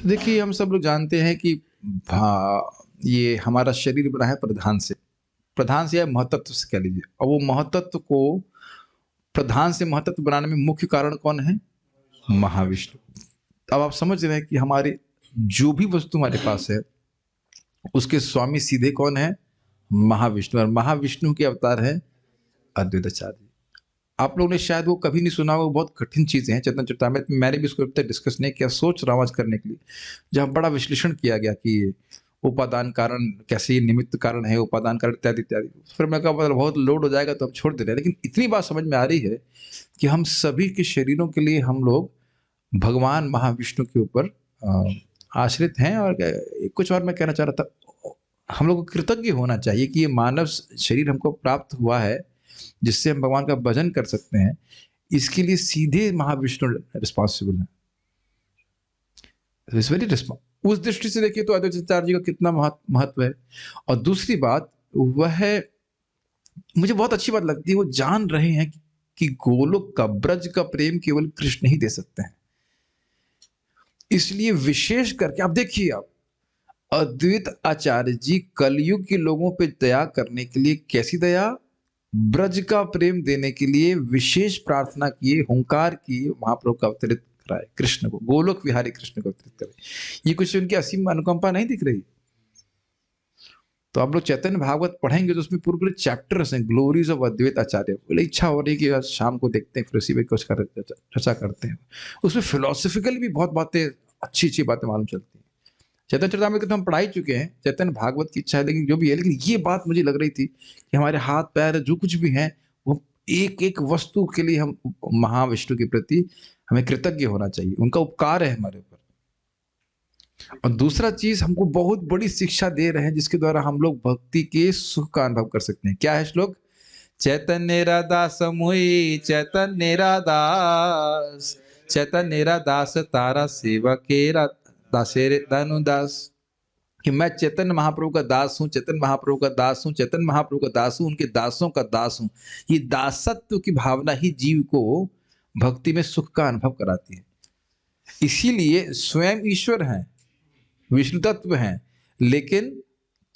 तो देखिए, हम सब लोग जानते हैं कि ये हमारा शरीर बना है प्रधान से या महतत्व से कह लीजिए, और वो महतत्व को प्रधान से महतत्व बनाने में मुख्य कारण कौन है? महाविष्णु। अब आप समझ रहे हैं कि हमारे जो भी वस्तु हमारे पास है, उसके स्वामी सीधे कौन है? महाविष्णु। और महाविष्णु के अवतार है अद्वैताचार्य जी। आप लोगों ने शायद वो कभी नहीं सुना होगा, वो बहुत कठिन चीजें हैं चेतन चरितामृत में। मैंने भी इसको अब तक डिस्कस नहीं किया, सोच रहा हूँ आज करने के लिए, जहाँ बड़ा विश्लेषण किया गया कि ये उपादान कारण कैसे, ये निमित्त कारण है, उपादान कारण इत्यादि इत्यादि। फिर मैं कहा मतलब बहुत लोड हो जाएगा तो हम छोड़ दे रहे हैं, लेकिन इतनी बात समझ में आ रही है कि हम सभी के शरीरों के लिए हम लोग भगवान महाविष्णु के ऊपर आश्रित हैं। और कुछ और मैं कहना चाह रहा था, हम लोग को कृतज्ञ होना चाहिए कि ये मानव शरीर हमको प्राप्त हुआ है, जिससे हम भगवान का भजन कर सकते हैं। इसके लिए सीधे महाविष्णु रिस्पॉन्सिबल है। इट्स वेरी उस दृष्टि से देखिए तो अद्वैताचार्य जी का कितना महत्व है। और दूसरी बात वह है, मुझे बहुत अच्छी बात लगती है, वो जान रहे हैं कि गोलोक का, ब्रज का प्रेम केवल कृष्ण ही दे सकते हैं। इसलिए विशेष करके आप देखिए, आप अद्वैत आचार्य जी कलयुग के लोगों पे दया करने के लिए, कैसी दया? ब्रज का प्रेम देने के लिए विशेष प्रार्थना किए, हुंकार किए, महाप्रभु का अवतरित कराए कृष्ण को, गोलोक विहारी कृष्ण को अवतरित करे। ये कुछ उनकी असीम अनुकंपा नहीं दिख रही? तो आप लोग चैतन्य भागवत पढ़ेंगे तो उसमें पूरे पूरे चैप्टर्स हैं, ग्लोरीज ऑफ अद्वैत आचार्य। बोले इच्छा हो रही है कि आज शाम को देखते हैं, फिर उसी पे कुछ चर्चा करते हैं। उसमें फिलोसफिकल भी बहुत बातें, अच्छी अच्छी बातें मालूम चलती हैं। चैतन्य चरितामृत तो हम पढ़ा ही चुके हैं, चैतन्य भागवत की इच्छा है, लेकिन जो भी है, लेकिन ये बात मुझे लग रही थी कि हमारे हाथ पैर जो कुछ भी हैं, वो एक एक वस्तु के लिए हम महाविष्णु के प्रति हमें कृतज्ञ होना चाहिए, उनका उपकार है हमारे ऊपर। और दूसरा चीज हमको बहुत बड़ी शिक्षा दे रहे हैं, जिसके द्वारा हम लोग भक्ति के सुख का अनुभव कर सकते हैं। क्या है श्लोक? चैतन्य रादास मुई चैतन्य रादास, चैतन्य रादास तारा सेवकेरा दासेरे दानुदास। कि मैं चैतन्य महाप्रभु का दास हूँ, चैतन्य महाप्रभु का दास हूँ, चैतन्य महाप्रभु का दास हूँ, उनके दासों का दास हूँ। ये दासत्व की भावना ही जीव को भक्ति में सुख का अनुभव कराती है। इसीलिए स्वयं ईश्वर हैं, विष्णु तत्व हैं, लेकिन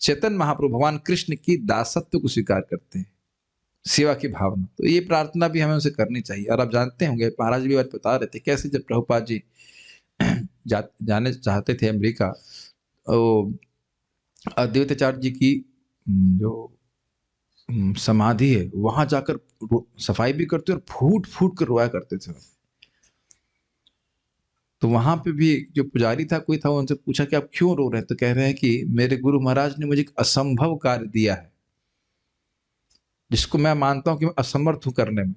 चैतन्य महाप्रभु भगवान कृष्ण की दासत्व को स्वीकार करते हैं, सेवा की भावना। तो ये प्रार्थना भी हमें उनसे करनी चाहिए। और आप जानते होंगे, महाराज भी आज बता रहे थे कैसे जब प्रभुपाद जी जाने चाहते थे अमेरिका, अद्वैताचार्य जी की जो समाधि है, वहां जाकर सफाई भी करते और फूट फूट कर रोया करते थे। तो वहां पे भी जो पुजारी था, कोई था, उनसे पूछा कि आप क्यों रो रहे हैं? तो कह रहे हैं कि मेरे गुरु महाराज ने मुझे एक असंभव कार्य दिया है, जिसको मैं मानता हूं कि मैं असमर्थ हूं करने में।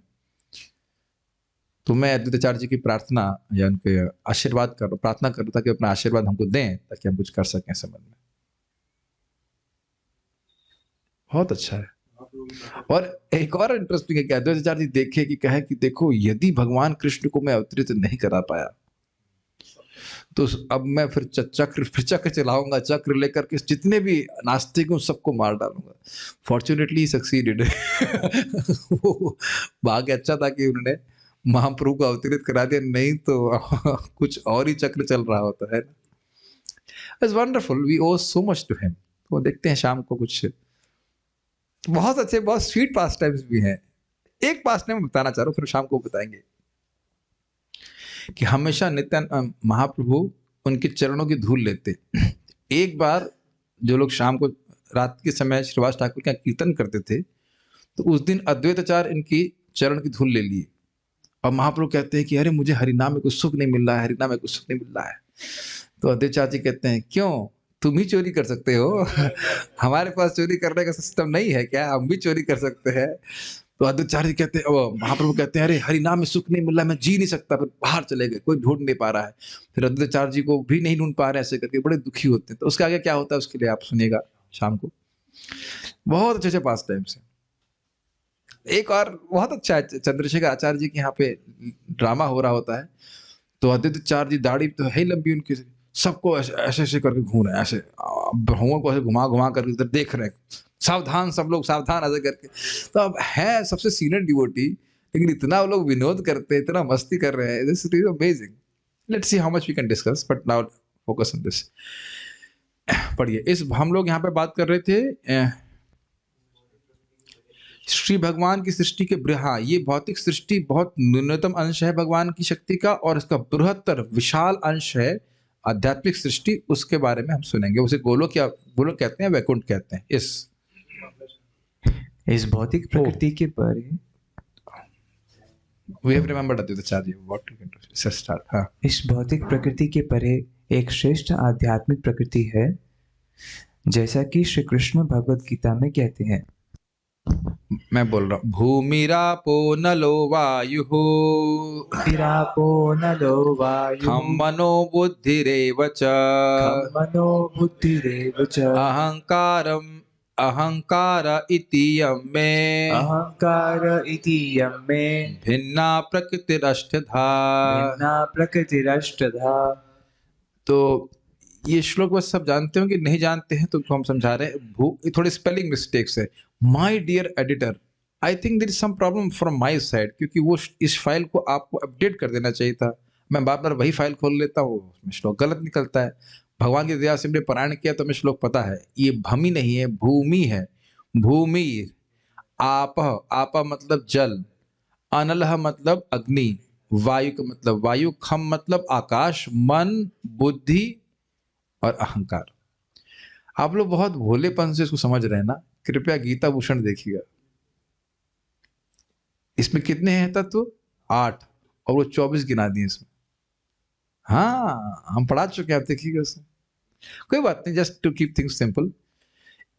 तो मैं अद्वैताचार्य जी की प्रार्थना या उनके आशीर्वाद कर प्रार्थना कर रहा था कि अपना आशीर्वाद हमको दें, ताकि हम कुछ कर सकें संबंध में। बहुत अच्छा है। और एक और इंटरेस्टिंग है कि अद्वैताचार्य जी देखे कि कहे कि देखो, यदि भगवान कृष्ण को मैं अवतरित नहीं करा पाया, तो अब मैं फिर चक्र चलाऊंगा, चक्र लेकर के जितने भी नास्तिक हैं सबको मार डालूंगा। Fortunately succeeded. वो भाग्य अच्छा था कि उन्होंने महाप्रभु को अवतरित करा दिया, नहीं तो कुछ और ही चक्र चल रहा होता है। It's wonderful, we owe so much to him. तो देखते हैं शाम को कुछ बहुत अच्छे, बहुत स्वीट पास टाइम्स भी हैं। एक पास टाइम बताना चाह रहा हूँ, फिर शाम को बताएंगे कि हमेशा नित्यानंद महाप्रभु उनके चरणों की धूल लेते। एक बार जो लोग शाम को, रात के समय श्रीवास ठाकुर का कीर्तन करते थे, तो उस दिन अद्वैताचार्य इनकी चरण की धूल ले लिए। और महाप्रभु कहते हैं कि अरे मुझे हरिनाम में कुछ सुख नहीं मिल रहा है, हरिनाम में कुछ सुख नहीं मिल रहा है। तो अद्वैताचार्य जी कहते हैं, क्यों, तुम ही चोरी कर सकते हो? हमारे पास चोरी करने का सिस्टम नहीं है क्या? हम भी चोरी कर सकते हैं। तो अद्वैताचार्य जी कहते हैं, महाप्रभु कहते हैं, अरे हरिनाम में सुख नहीं मिल रहा, मैं जी नहीं सकता। फिर बाहर चले गए, कोई ढूंढ नहीं पा रहा है। फिर अद्वैताचार्य जी को भी नहीं ढूंढ पा रहे, ऐसे करके बड़े दुखी होते हैं। तो उसके आगे क्या होता है, उसके लिए आप सुनिएगा शाम को। बहुत अच्छे अच्छे पास टाइम से। एक और बहुत अच्छा है, चंद्रशेखर आचार्य जी के यहाँ पे ड्रामा हो रहा होता है। तो अद्वैताचार्य जी, दाढ़ी तो है ही लंबी उनकी, सबको ऐसे ऐसे ऐसे करके घूम रहे हैं, ऐसे ब्रह्मों को ऐसे घुमा घुमा करके इधर देख रहे हैं, सावधान, सब लोग सावधान, ऐसे करके। तो अब है सबसे सीनियर डिवोटी, लेकिन इतना वो लोग विनोद करते हैं, इतना मस्ती कर रहे हैं, this is amazing. Let's see how much we can discuss, but now focus on this. पढ़िए, इस हम लोग यहाँ पे बात कर रहे थे श्री भगवान की सृष्टि के, हाँ, ये भौतिक सृष्टि बहुत न्यूनतम अंश है भगवान की शक्ति का, और इसका बृहत्तर विशाल अंश है आध्यात्मिक सृष्टि। उसके बारे में हम सुनेंगे। उसे गोलोक, क्या गोलोक कहते हैं, वैकुंठ कहते हैं। इस भौतिक प्रकृति के परे we have remembered Advaitacharya what you can do. Let's start. हाँ, इस भौतिक प्रकृति के परे एक श्रेष्ठ आध्यात्मिक प्रकृति है, जैसा कि श्री कृष्ण भगवद गीता में कहते हैं। मैं बोल रहा हूँ, भूमिरापो नलो वायु, तिरापो नलो वायु, खम मनो बुद्धिरेव च, खम मनो बुद्धिरेव च, अहंकार इति यं मे, अहंकार इति यं मे, भिन्ना प्रकृतिरष्टधा। भिन्ना प्रकृतिरष्टधा। तो ये श्लोक बस सब जानते हो कि नहीं जानते हैं, तो हम समझा रहे हैं। थोड़े स्पेलिंग मिस्टेक्स है। My dear editor, I think there is some problem from my side, क्योंकि वो इस फाइल को आपको अपडेट कर देना चाहिए था। मैं बार बार वही फाइल खोल लेता हूँ, उसमें श्लोक गलत निकलता है। भगवान की दया से हमने पारायण किया तो हमें श्लोक पता है। ये भूमि नहीं है, भूमि है। भूमि, आप, आप मतलब जल, अनलह मतलब अग्नि, वायु का मतलब वायु, खम मतलब आकाश, मन, बुद्धि और अहंकार। आप लोग बहुत भोलेपन से इसको समझ रहे हैं ना। कृपया गीता भूषण देखिएगा, इसमें कितने हैं तत्व? 8, और वो 24 गिना दिए इसमें। हाँ, हम पढ़ा चुके हैं, आप देखिएगा उसमें। कोई बात नहीं, just to keep things simple.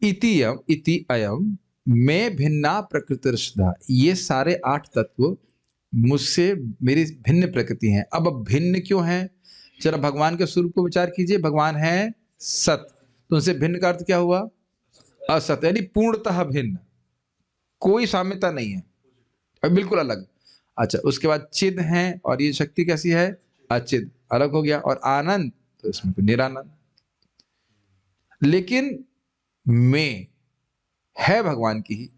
इतियम इति अयम में भिन्ना प्रकृतिरष्टा, ये सारे 8 तत्व मुझसे मेरी भिन्न प्रकृति हैं। अब भिन्न क्यों है? जरा भगवान के स्वरूप को विचार कीजिए। भगवान है सत, तो उनसे भिन्न का अर्थ क्या हुआ? असत, यानी पूर्णतः भिन्न, कोई साम्यता नहीं है, और बिल्कुल अलग। अच्छा, उसके बाद चिद है, और ये शक्ति कैसी है? अचिद, अलग हो गया। और आनंद, तो इसमें निरानंद। लेकिन मैं है भगवान की ही।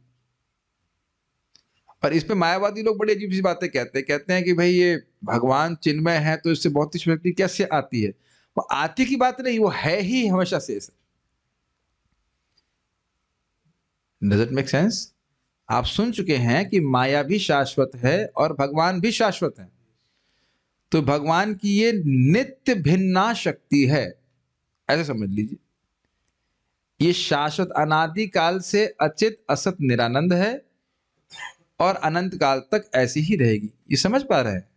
और इस पे मायावादी लोग बड़ी अजीब सी बातें कहते हैं कि भाई ये भगवान चिन्मय है तो इससे भौतिक शक्ति कैसे आती है? वो आती की बात नहीं, वो है ही हमेशा से। Does it make sense? आप सुन चुके हैं कि माया भी शाश्वत है और भगवान भी शाश्वत है। तो भगवान की ये नित्य भिन्ना शक्ति है, ऐसे समझ लीजिए। ये शाश्वत अनादि काल से अचित असत निरानंद है, और अनंत काल तक ऐसी ही रहेगी। ये समझ पा रहे हैं?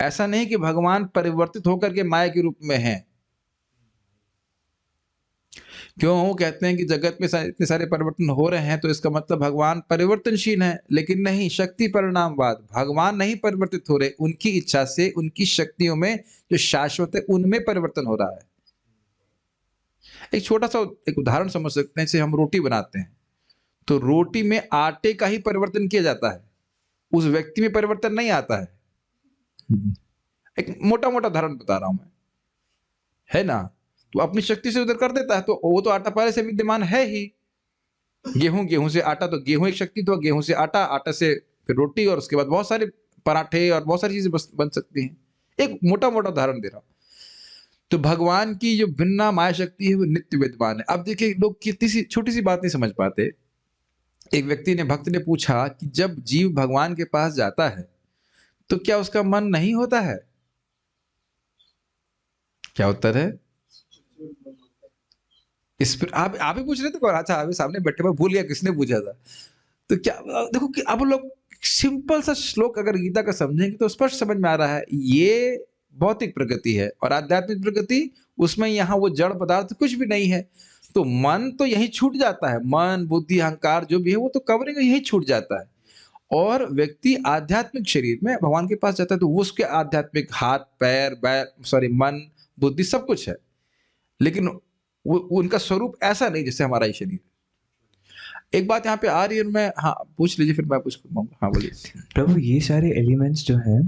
ऐसा नहीं कि भगवान परिवर्तित होकर के माया के रूप में है। क्यों वो कहते हैं कि जगत में इतने सारे परिवर्तन हो रहे हैं, तो इसका मतलब भगवान परिवर्तनशील है। लेकिन नहीं, शक्ति परिणामवाद, भगवान नहीं परिवर्तित हो रहे, उनकी इच्छा से, उनकी शक्तियों में जो शाश्वत है उनमें परिवर्तन हो रहा है। एक छोटा सा एक उदाहरण समझ सकते हैं। जैसे हम रोटी बनाते हैं, तो रोटी में आटे का ही परिवर्तन किया जाता है, उस व्यक्ति में परिवर्तन नहीं आता है। एक मोटा मोटा उदाहरण बता रहा हूं मैं, है ना। तो अपनी शक्ति से उधर कर देता है, तो वो तो आटा पहले से विद्यमान है ही। गेहूं से आटा, तो गेहूं एक शक्ति, तो गेहूं से आटा, आटा से फिर रोटी, और उसके बाद बहुत सारे पराठे और बहुत सारी चीजें बन सकती हैं। एक मोटा मोटा उदाहरण दे रहा हूं। तो भगवान की जो भिन्ना माया शक्ति है वो नित्य विद्यमान है। अब देखिए, लोग कितनी सी छोटी सी बात नहीं समझ पाते। एक व्यक्ति ने, भक्त ने पूछा कि जब जीव भगवान के पास जाता है तो क्या उसका मन नहीं होता है? क्या उत्तर है? इस पर आप ही पूछ रहे थे कौन? अच्छा, अभी सामने बैठे, मैं भूल गया किसने पूछा था। तो क्या देखो कि अब लोग सिंपल सा श्लोक अगर गीता का समझेंगे तो स्पष्ट समझ में आ रहा है, ये भौतिक प्रकृति है और आध्यात्मिक प्रकृति, उसमें यहाँ वो जड़ पदार्थ कुछ भी नहीं है। तो मन तो यही छूट जाता है, मन, बुद्धि, अहंकार जो भी है वो तो कवरिंग यही छूट जाता है। और व्यक्ति आध्यात्मिक शरीर में भगवान के पास जाता है, तो वो उसके आध्यात्मिक हाथ, पैर, मन, बुद्धि सब कुछ है। लेकिन वो उनका स्वरूप ऐसा नहीं जैसे हमारा ही शरीर। एक बात यहाँ पे आ रही है, मैं, हाँ पूछ लीजिए, फिर मैं पूछ पाऊंगा। हाँ बोलिए। प्रभु, ये सारे एलिमेंट्स जो हैं,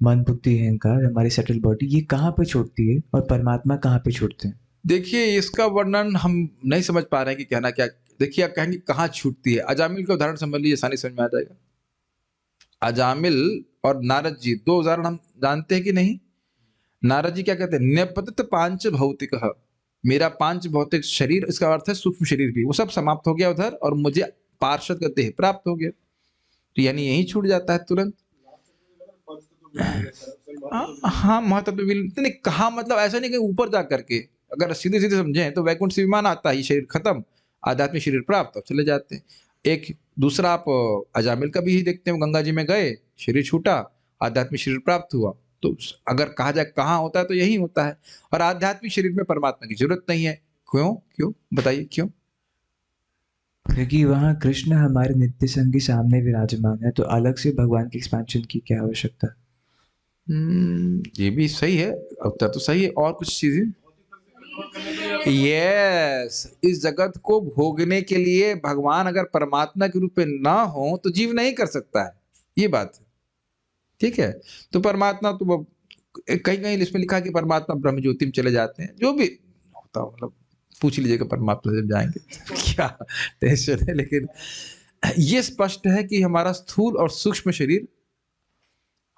मन, बुद्धि, अहंकार, हमारी सेटल बॉडी, ये कहाँ पे छूटती है और परमात्मा कहाँ पे छूटते हैं? देखिए, इसका वर्णन हम नहीं समझ पा रहे हैं कि कहना क्या। देखिए, आप कहेंगे कहाँ छूटती है। अजामिल का उदाहरण समझ लीजिए, आसानी समझ में आ जाएगा। अजामिल और नारद जी, 2 उदाहरण हम जानते हैं कि नहीं? नारद जी क्या कहते हैं, न्यपतित पांच भौतिक, मेरा पांच भौतिक शरीर, इसका अर्थ है सूक्ष्म शरीर भी, वो सब समाप्त हो गया उधर और मुझे पार्षद का देह प्राप्त हो गया। तो यानी यही छूट जाता है तुरंत। हाँ, महत्व तो नहीं कहा, मतलब ऐसा नहीं कि ऊपर जा करके, अगर सीधे सीधे समझें तो वैकुंठ से विमान आता है, शरीर खत्म, आध्यात्मिक शरीर प्राप्त, और चले जाते हैं। एक दूसरा आप अजामिल का भी ही देखते हैं, गंगा जी में गए, शरीर छूटा, आध्यात्मिक शरीर प्राप्त हुआ। तो अगर कहा जाए कहाँ होता है तो यही होता है। और आध्यात्मिक शरीर में परमात्मा की जरूरत नहीं है। क्यों क्यों बताइए क्यों? क्योंकि वहाँ कृष्ण हमारे नित्य संगी सामने विराजमान है, तो अलग से भगवान के एक्सपेंशन की क्या आवश्यकता। ये भी सही है, उत्तर तो सही है। और कुछ चीजें, यस, इस जगत को भोगने के लिए भगवान अगर परमात्मा के रूप में ना हो तो जीव नहीं कर सकता है, ये बात है। ठीक है, तो परमात्मा तो कहीं कहीं इसमें लिखा है कि परमात्मा ब्रह्म ज्योति में चले जाते हैं, जो भी होता हो, मतलब पूछ लीजिएगा परमात्मा जब जाएंगे क्या टेंशन है। लेकिन ये स्पष्ट है कि हमारा स्थूल और सूक्ष्म शरीर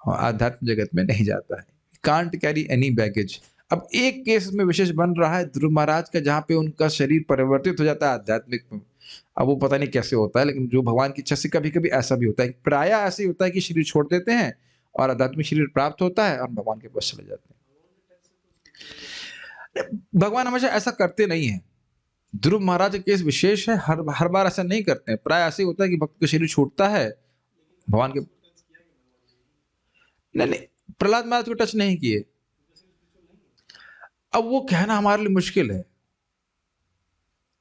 आध्यात्म जगत में नहीं जाता है, कांट कैरी एनी बैगेज। अब एक केस में विशेष बन रहा है ध्रुव महाराज का, जहां पे उनका शरीर परिवर्तित हो जाता है आध्यात्मिक में। अब वो पता नहीं कैसे होता है, लेकिन जो भगवान की इच्छा से कभी कभी ऐसा भी होता है, प्राय ऐसे ही होता है कि शरीर छोड़ देते हैं और आध्यात्मिक शरीर प्राप्त होता है और भगवान के पास चले जाते हैं। भगवान हमेशा ऐसा करते नहीं है। ध्रुव महाराज का केस विशेष है, हर हर बार ऐसा नहीं करते हैं, प्राय ऐसे ही होता है कि भक्त का शरीर छूटता है भगवान के। नहीं नहीं, प्रहलाद महाराज को टच नहीं किए। अब वो कहना हमारे लिए मुश्किल है।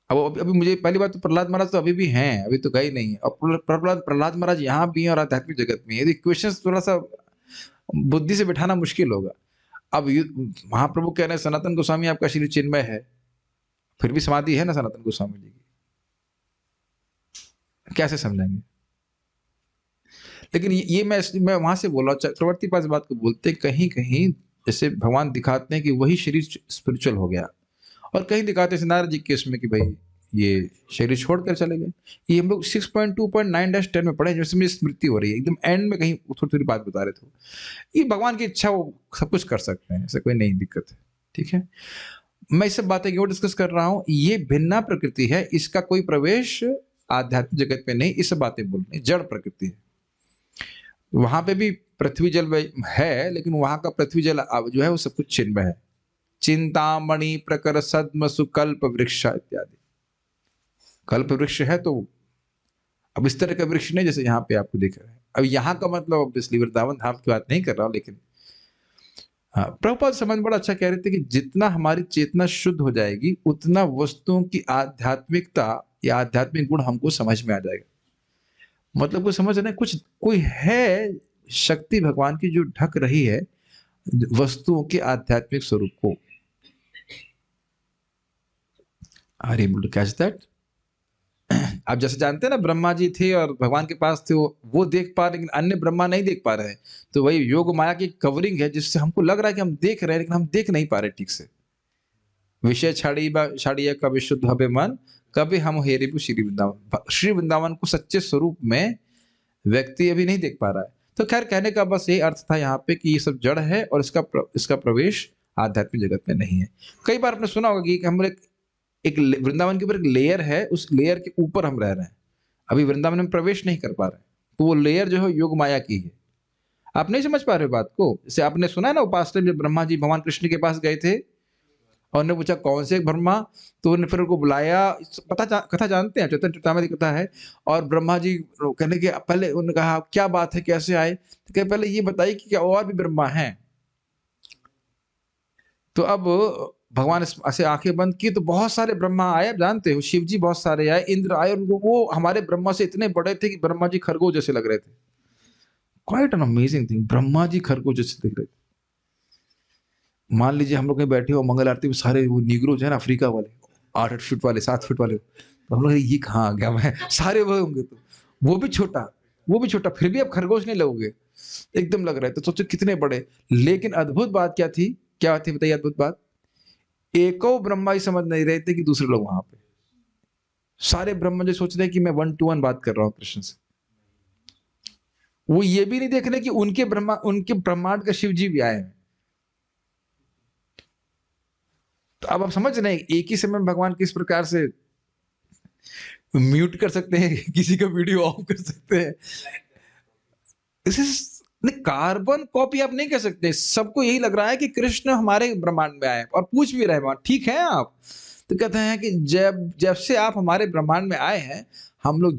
अब अभी मुझे पहली बात तो प्रहलाद महाराज तो अभी भी हैं, अभी तो गए नहीं है। और प्रहलाद महाराज यहाँ भी हैं और आध्यात्मिक जगत में, यदि क्वेश्चन थोड़ा सा बुद्धि से बिठाना मुश्किल होगा। अब महाप्रभु कह रहे हैं सनातन गोस्वामी आपका शरीर चिन्मय है, फिर भी समाधि है ना सनातन गोस्वामी जी की, कैसे समझेंगे? लेकिन ये मैं वहां से बोल रहा हूँ, चक्रवर्ती पास बात को बोलते हैं, कहीं कहीं जैसे भगवान दिखाते हैं कि वही शरीर स्पिरिचुअल हो गया, और कहीं दिखाते हैं नारद जी के केस में कि भाई ये शरीर छोड़कर चले गए। ये हम लोग 6.2.9-10 में पढ़े, जैसे मुझे स्मृति हो रही है एकदम एंड में, कहीं थोड़ी थोड़ी बात बता रहे थे। ये भगवान की इच्छा, वो सब कुछ कर सकते हैं, ऐसे कोई नहीं दिक्कत है। ठीक है, मैं इस सब बातें क्यों डिस्कस कर रहा हूँ, ये भिन्ना प्रकृति है, इसका कोई प्रवेश आध्यात्मिक जगत में नहीं। इस सब बातें बोल रही जड़ प्रकृति है, वहां पे भी पृथ्वी जल है, लेकिन वहां का पृथ्वी जल जो है वो सब कुछ चिन्मय है। चिंतामणि प्रकर सद्म सुकल्प वृक्ष इत्यादि, कल्प वृक्ष है। तो अब इस तरह का वृक्ष नहीं जैसे यहाँ पे आपको दिख रहा है। अब यहाँ का मतलब ऑब्वियसली वृंदावन धाम की बात नहीं कर रहा हूँ, लेकिन हाँ, प्रभुपाद समझ बड़ा अच्छा कह रहे थे कि जितना हमारी चेतना शुद्ध हो जाएगी उतना वस्तुओं की आध्यात्मिकता या आध्यात्मिक गुण हमको समझ में आ जाएगा। मतलब को समझ रहे, कुछ कोई है शक्ति भगवान की जो ढक रही है वस्तुओं के आध्यात्मिक स्वरूप को। Are able to catch that? आप जैसे जानते हैं ना, ब्रह्मा जी थे और भगवान के पास थे, वो देख पा रहे, लेकिन अन्य ब्रह्मा नहीं देख पा रहे हैं। तो वही योग माया की कवरिंग है, जिससे हमको लग रहा है कि हम देख रहे हैं, लेकिन हम देख नहीं पा रहे ठीक से। विषय छाड़िए कभी शुद्ध हबे मन, कभी हम हेरिबु श्री वृंदावन। श्री वृंदावन को सच्चे स्वरूप में व्यक्ति अभी नहीं देख पा रहा है। तो खैर, कहने का बस यही अर्थ था यहाँ पे कि ये सब जड़ है और इसका प्रवेश आध्यात्मिक जगत में नहीं है। कई बार आपने सुना होगा कि हम एक वृंदावन के ऊपर एक लेयर है, उस लेयर के ऊपर हम रह रहे हैं, अभी वृंदावन में प्रवेश नहीं कर पा रहे हैं। तो वो लेयर जो है योग माया की है। आप नहीं समझ पा रहे हो बात को? जैसे आपने सुना है ना, उपासना जब ब्रह्मा जी भगवान कृष्ण के पास गए थे और उन्होंने पूछा कौन से ब्रह्मा, तो उन्होंने फिर उनको बुलाया। कथा जानते हैं, चैतन्य चेतामृत की कथा है। और ब्रह्मा जी कहने के पहले उन्होंने कहा क्या बात है, कैसे आए? तो कहे पहले ये बताइए कि क्या और भी ब्रह्मा हैं? तो अब भगवान ऐसे आंखें बंद की तो बहुत सारे ब्रह्मा आए। आप जानते हो शिव जी बहुत सारे आए, इंद्र आए, उनको वो हमारे ब्रह्मा से इतने बड़े थे कि ब्रह्मा जी खरगोश जैसे लग रहे थे। Quite an amazing thing, Brahma ji खरगोश जैसे दिख रहे थे। मान लीजिए हम लोग कहीं बैठे हो मंगल आरती में, सारे वो निगरोज है ना अफ्रीका वाले, 8-8 फीट वाले, 7 फीट वाले, तो हम लोग ये कहाँ आ गया मैं, सारे वो होंगे। तो वो भी छोटा, वो भी छोटा, फिर भी अब खरगोश नहीं लगोगे, एकदम लग रहा है। तो सोचो कितने बड़े। लेकिन अद्भुत बात क्या थी, क्या थी बताइए अद्भुत बात? एको ब्रह्मा ही समझ नहीं रहे थे कि दूसरे लोग वहां पे, सारे ब्रह्मा जो सोच रहे हैं कि मैं 1-to-1 बात कर रहा हूँ कृष्ण से। वो ये भी नहीं देख रहे कि उनके ब्रह्मांड का शिव जी भी आए हैं। अब आप समझ रहे हैं एक ही समय में भगवान किस प्रकार से म्यूट कर सकते हैं, किसी का वीडियो ऑफ कर सकते हैं। इसे कार्बन कॉपी आप नहीं कर सकते। सबको यही लग रहा है कि कृष्ण हमारे ब्रह्मांड में आए और पूछ भी रहे हैं ठीक है आप, तो कहते हैं कि जब जब से आप हमारे ब्रह्मांड में आए हैं हम लोग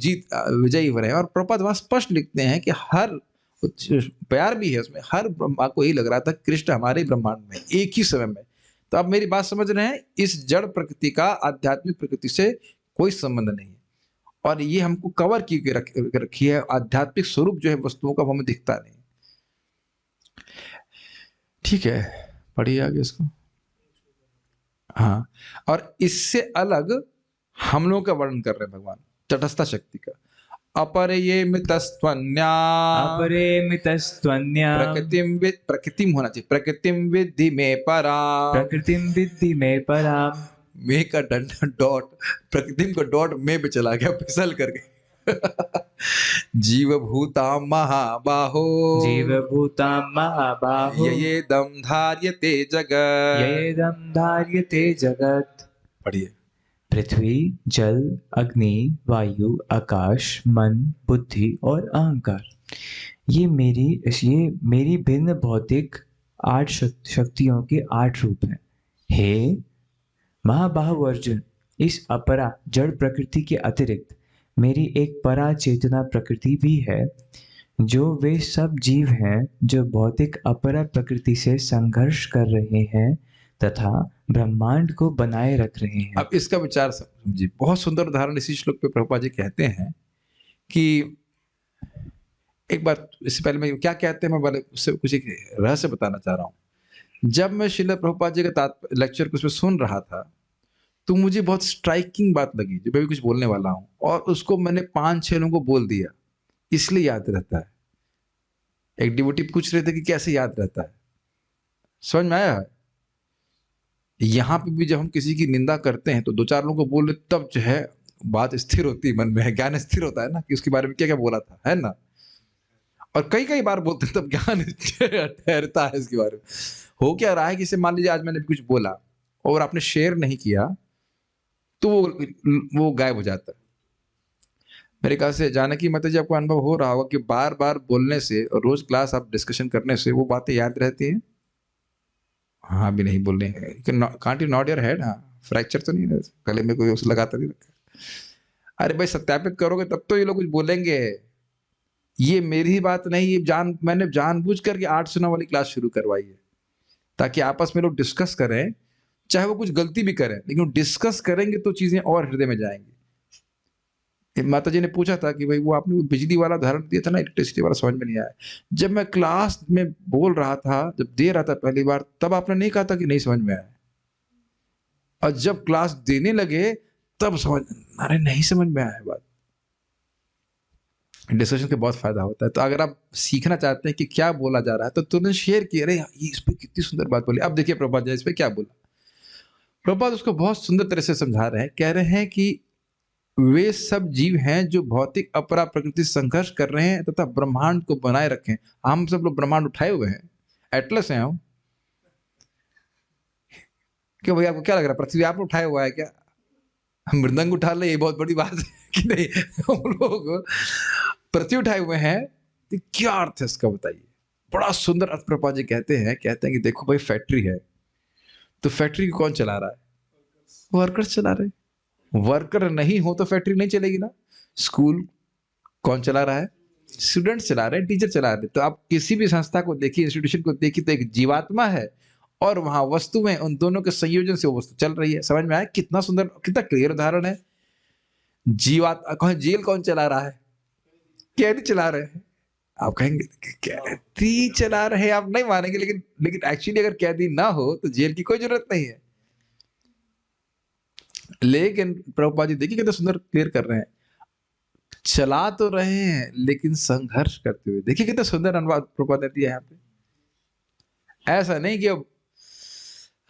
विजयी हो रहे हैं। और प्रभुपाद वहां स्पष्ट लिखते हैं कि हर प्यार भी है उसमें, हर ब्रह्मा को यही लग रहा था कृष्ण हमारे ब्रह्मांड में एक ही समय में। तो आप मेरी बात समझ रहे हैं, इस जड़ प्रकृति का आध्यात्मिक प्रकृति से कोई संबंध नहीं है। और ये हमको कवर की रखी है, आध्यात्मिक स्वरूप जो है वस्तुओं का वो हमें दिखता नहीं। ठीक है, पढ़िए आगे इसको। हाँ, और इससे अलग हम लोगों का वर्णन कर रहे हैं भगवान तटस्था शक्ति का। अपरिमितस्त्वन्या प्रकृतिम होना चाहिए, प्रकृतिम विद्धि में पराम, प्रकृतिम विद्धि में पराम। में का डॉट प्रकृतिम का डॉट में पे चला गया फिसल करके। जीवभूता महाबाहो, जीवभूता महाबाहो, येदं धार्यते जगत्, येदं धार्यते जगत्। पढ़िए। पृथ्वी, जल, अग्नि, वायु, आकाश, मन, बुद्धि और अहंकार, ये मेरी भिन्न भौतिक 8 शक्तियों के 8 रूप हैं। हे महाबाहु अर्जुन, इस अपरा जड़ प्रकृति के अतिरिक्त मेरी एक परा चेतना प्रकृति भी है, जो वे सब जीव हैं जो भौतिक अपरा प्रकृति से संघर्ष कर रहे हैं तथा ब्रह्मांड को बनाए रख रहे हैं। अब इसका विचार समझिए, बहुत सुंदर उदाहरण इसी श्लोक पे प्रभुपाद जी कहते हैं कि एक बार इससे पहले मैं क्या कहते हैं, मैं उससे कुछ एक रहस्य बताना चाह रहा हूँ। जब मैं श्रील प्रभुपाद जी का लेक्चर को उसमें सुन रहा था तो मुझे बहुत स्ट्राइकिंग बात लगी जो मैं भी कुछ बोलने वाला हूँ, और उसको मैंने 5-6 लोगों को बोल दिया, इसलिए याद रहता है। एक डिवोटी पूछ रहे थे कि कैसे याद रहता है, समझ में आया है? यहाँ पे भी जब हम किसी की निंदा करते हैं तो 2-4 लोगों को बोल रहे तब जो है बात स्थिर होती है, मन में ज्ञान स्थिर होता है ना कि उसके बारे में क्या क्या बोला था, है ना। और कई बार बोलते हैं तब ज्ञान ठहरता है इसके बारे में। हो क्या रहा है कि मान लीजिए आज मैंने कुछ बोला और आपने शेयर नहीं किया तो वो गायब हो जाता है। मेरे ख्याल से जानकी माता जी आपको अनुभव हो रहा होगा कि बार बार बोलने से और रोज क्लास आप डिस्कशन करने से वो बातें याद रहती हैं। हाँ भी नहीं बोलने, can't you not your head, हाँ फ्रैक्चर तो नहीं है गले में, कोई उस लगाता नहीं रखा। अरे भाई सत्यापित करोगे तब तो ये लोग कुछ बोलेंगे। ये मेरी बात नहीं, ये मैंने जानबूझ करके 8 सुना वाली क्लास शुरू करवाई है ताकि आपस में लोग डिस्कस करें, चाहे वो कुछ गलती भी करें लेकिन डिस्कस करेंगे तो चीजें और हृदय में जाएंगी। माता जी ने पूछा था कि भाई वो आपने वो बिजली वाला उदाहरण दिया था ना, इलेक्ट्रिसिटी वाला, समझ में नहीं आया। जब मैं क्लास में बोल रहा था, जब दे रहा था पहली बार, तब आपने नहीं कहा था कि नहीं समझ में आया, और जब क्लास देने लगे तब समझ, अरे नहीं समझ में आया बात। डिस्कशन के बहुत फायदा होता है। तो अगर आप सीखना चाहते हैं कि क्या बोला जा रहा है तो तुरंत शेयर किए, अरे ये इस पर कितनी सुंदर बात बोली। अब देखिए प्रभुपाद जी इस पर क्या बोला। प्रभुपाद उसको बहुत सुंदर तरह से समझा रहे हैं, कह रहे हैं कि वे सब जीव हैं जो भौतिक अपरा प्रकृति संघर्ष कर रहे हैं तथा ब्रह्मांड को बनाए रखें। हम सब लोग ब्रह्मांड उठाए हुए हैं, एटलस हैं हम। क्यों भैया आपको क्या लग रहा है पृथ्वी आपने उठाया हुआ है क्या? हम मृदंग उठा ले, ये बहुत बड़ी बात है कि नहीं? हम लोग पृथ्वी उठाए हुए हैं, तो क्या अर्थ है इसका बताइए। बड़ा सुंदर अर्थ प्रभुपाद जी कहते हैं कि देखो भाई फैक्ट्री है, तो फैक्ट्री को कौन चला रहा है? वर्कर्स चला रहे हैं। वर्कर नहीं हो तो फैक्ट्री नहीं चलेगी ना। स्कूल कौन चला रहा है? स्टूडेंट्स चला रहे हैं, टीचर चला रहे हैं। तो आप किसी भी संस्था को देखिए, इंस्टीट्यूशन को देखिए, तो एक जीवात्मा है और वहां वस्तु में, उन दोनों के संयोजन से वो वस्तु चल रही है। समझ में आया? कितना सुंदर, कितना क्लियर उदाहरण है। जीवात्मा, जेल कौन चला रहा है? कैदी चला रहे हैं। आप कहेंगे कैदी चला रहे हैं, आप नहीं मानेंगे, लेकिन एक्चुअली अगर कैदी ना हो तो जेल की कोई जरूरत नहीं है। लेकिन प्रभुपाद जी देखिए कितना सुंदर क्लियर कर रहे हैं, चला तो रहे हैं लेकिन संघर्ष करते हुए। देखिए कितना सुंदर अनुवाद प्रभुपाद ने दिया है यहाँ पे। ऐसा नहीं कि अब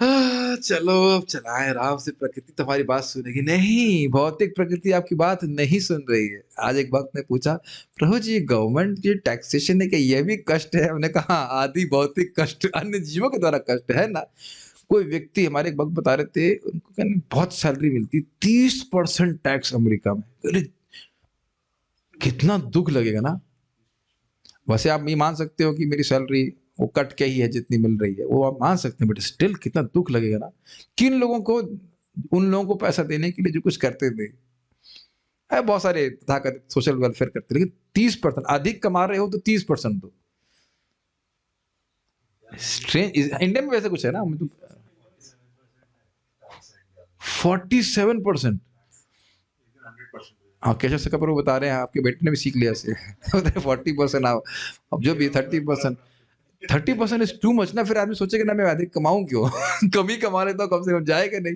चलो अब चलाए आराम से, प्रकृति तुम्हारी बात सुनेगी। नहीं, भौतिक प्रकृति आपकी बात नहीं सुन रही है। आज एक भक्त ने पूछा, प्रभु जी गवर्नमेंट की टैक्सेशन है क्या? यह भी कष्ट है? हमने कहा आदि भौतिक कष्ट अन्य जीवों के द्वारा कष्ट है ना। कोई व्यक्ति, हमारे एक वक्त बता रहे थे, उनको कहने बहुत सैलरी मिलती, 30% टैक्स अमेरिका में। अरे कितना दुख लगेगा ना। वैसे आप ये मान सकते हो कि मेरी सैलरी वो कट के ही है जितनी मिल रही है, वो आप मान सकते हैं, बट स्टिल कितना दुख लगेगा ना। किन लोगों को, उन लोगों को पैसा देने के लिए जो कुछ करते थे। बहुत सारे तथाकथित सोशल वेलफेयर करते, लेकिन 30% अधिक कमा रहे हो तो 30% दो। स्ट्रेंज। इंडिया में वैसे कुछ है ना, मतलब 47%। हाँ, केशव से कपूर बता रहे हैं, आपके बेटे ने भी सीख लिया से 40%। अब जो भी 30% इज टू मच ना। फिर आदमी सोचेगा ना मैं अधिक कमाऊं क्यों कम ही कमा लेता हूं, कम से कम जाएगा नहीं।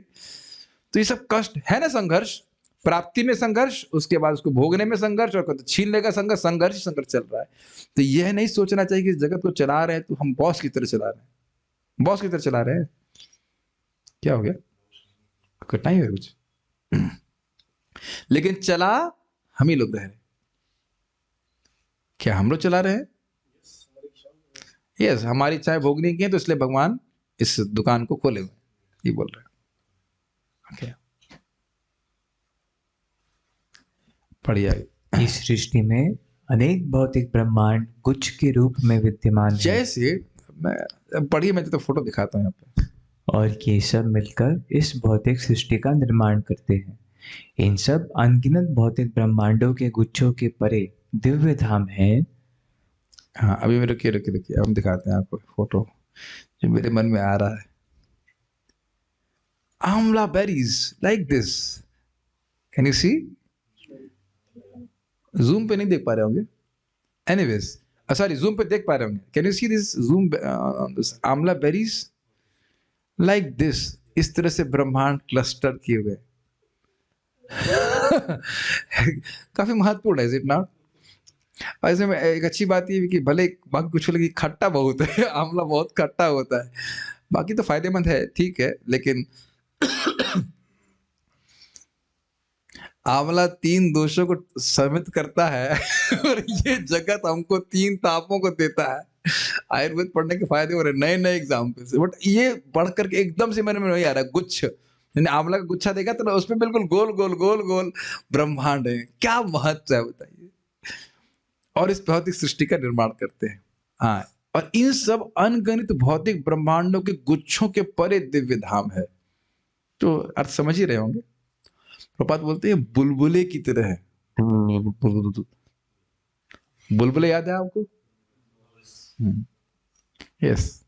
तो ये सब कष्ट है ना, संघर्ष, प्राप्ति में संघर्ष, उसके बाद उसको भोगने में संघर्ष, और छीनने का संघर्ष, संघर्ष ही संघर्ष चल रहा है। तो यह नहीं सोचना चाहिए कि इस जगत को चला रहे हैं तो हम बॉस की तरह चला रहे हैं। बॉस की तरह चला रहे हैं, क्या हो गया, कठिनाई है कुछ लेकिन चला हम ही लोग रह रहे। क्या हम लोग चला रहे हैं? यस, हमारी इच्छाएं भोगनी की है, तो इसलिए भगवान इस दुकान को खोले हुए, ये बोल रहे हैं। okay. बढ़िया। इस सृष्टि में अनेक भौतिक ब्रह्मांड गुच्छ के रूप में विद्यमान है, जैसे मैं पढ़िए, मैं तो फोटो दिखाता हूँ यहाँ पे। और ये सब मिलकर इस भौतिक सृष्टि का निर्माण करते हैं। इन सब अनगिनत भौतिक ब्रह्मांडों के गुच्छों के परे दिव्य धाम है। हाँ, अभी मैं रुकिए, हम दिखाते हैं आपको फोटो जो मेरे मन में आ रहा है। Amla berries like this, can you see? Zoom पे नहीं देख पा रहे होंगे, एनीवेज, सॉरी, जूम पे देख पा रहे होंगे। Can you see this zoom, Amla berries like this, इस तरह से ब्रह्मांड क्लस्टर किए हुए काफी महत्वपूर्ण है, इज इट नॉट? ऐसे में एक अच्छी बात ये कि भले बाकी कुछ लगे खट्टा बहुत है आंवला बहुत खट्टा होता है, बाकी तो फायदेमंद है, ठीक है, लेकिन आंवला 3 दोषों को समित करता है और ये जगत हमको 3 तापों को देता है। आयुर्वेद पढ़ने के फायदे हो रहे नए नए एग्जाम्पल से, बट ये पढ़ करके एकदम से मेरे में नहीं आ रहा। गुच्छ, आंवला का गुच्छा देखा तो उसमें बिल्कुल गोल गोल गोल गोल ब्रह्मांड है, क्या महत्व है बताइए। और इस भौतिक सृष्टि का निर्माण करते हैं। हाँ, और इन सब अनगणित भौतिक ब्रह्मांडों के गुच्छों के परे दिव्य धाम है। तो अर्थ समझ ही रहे होंगे। प्रपात बोलते हैं बुलबुले की तरह है। बुलबुले याद है आपको? यस।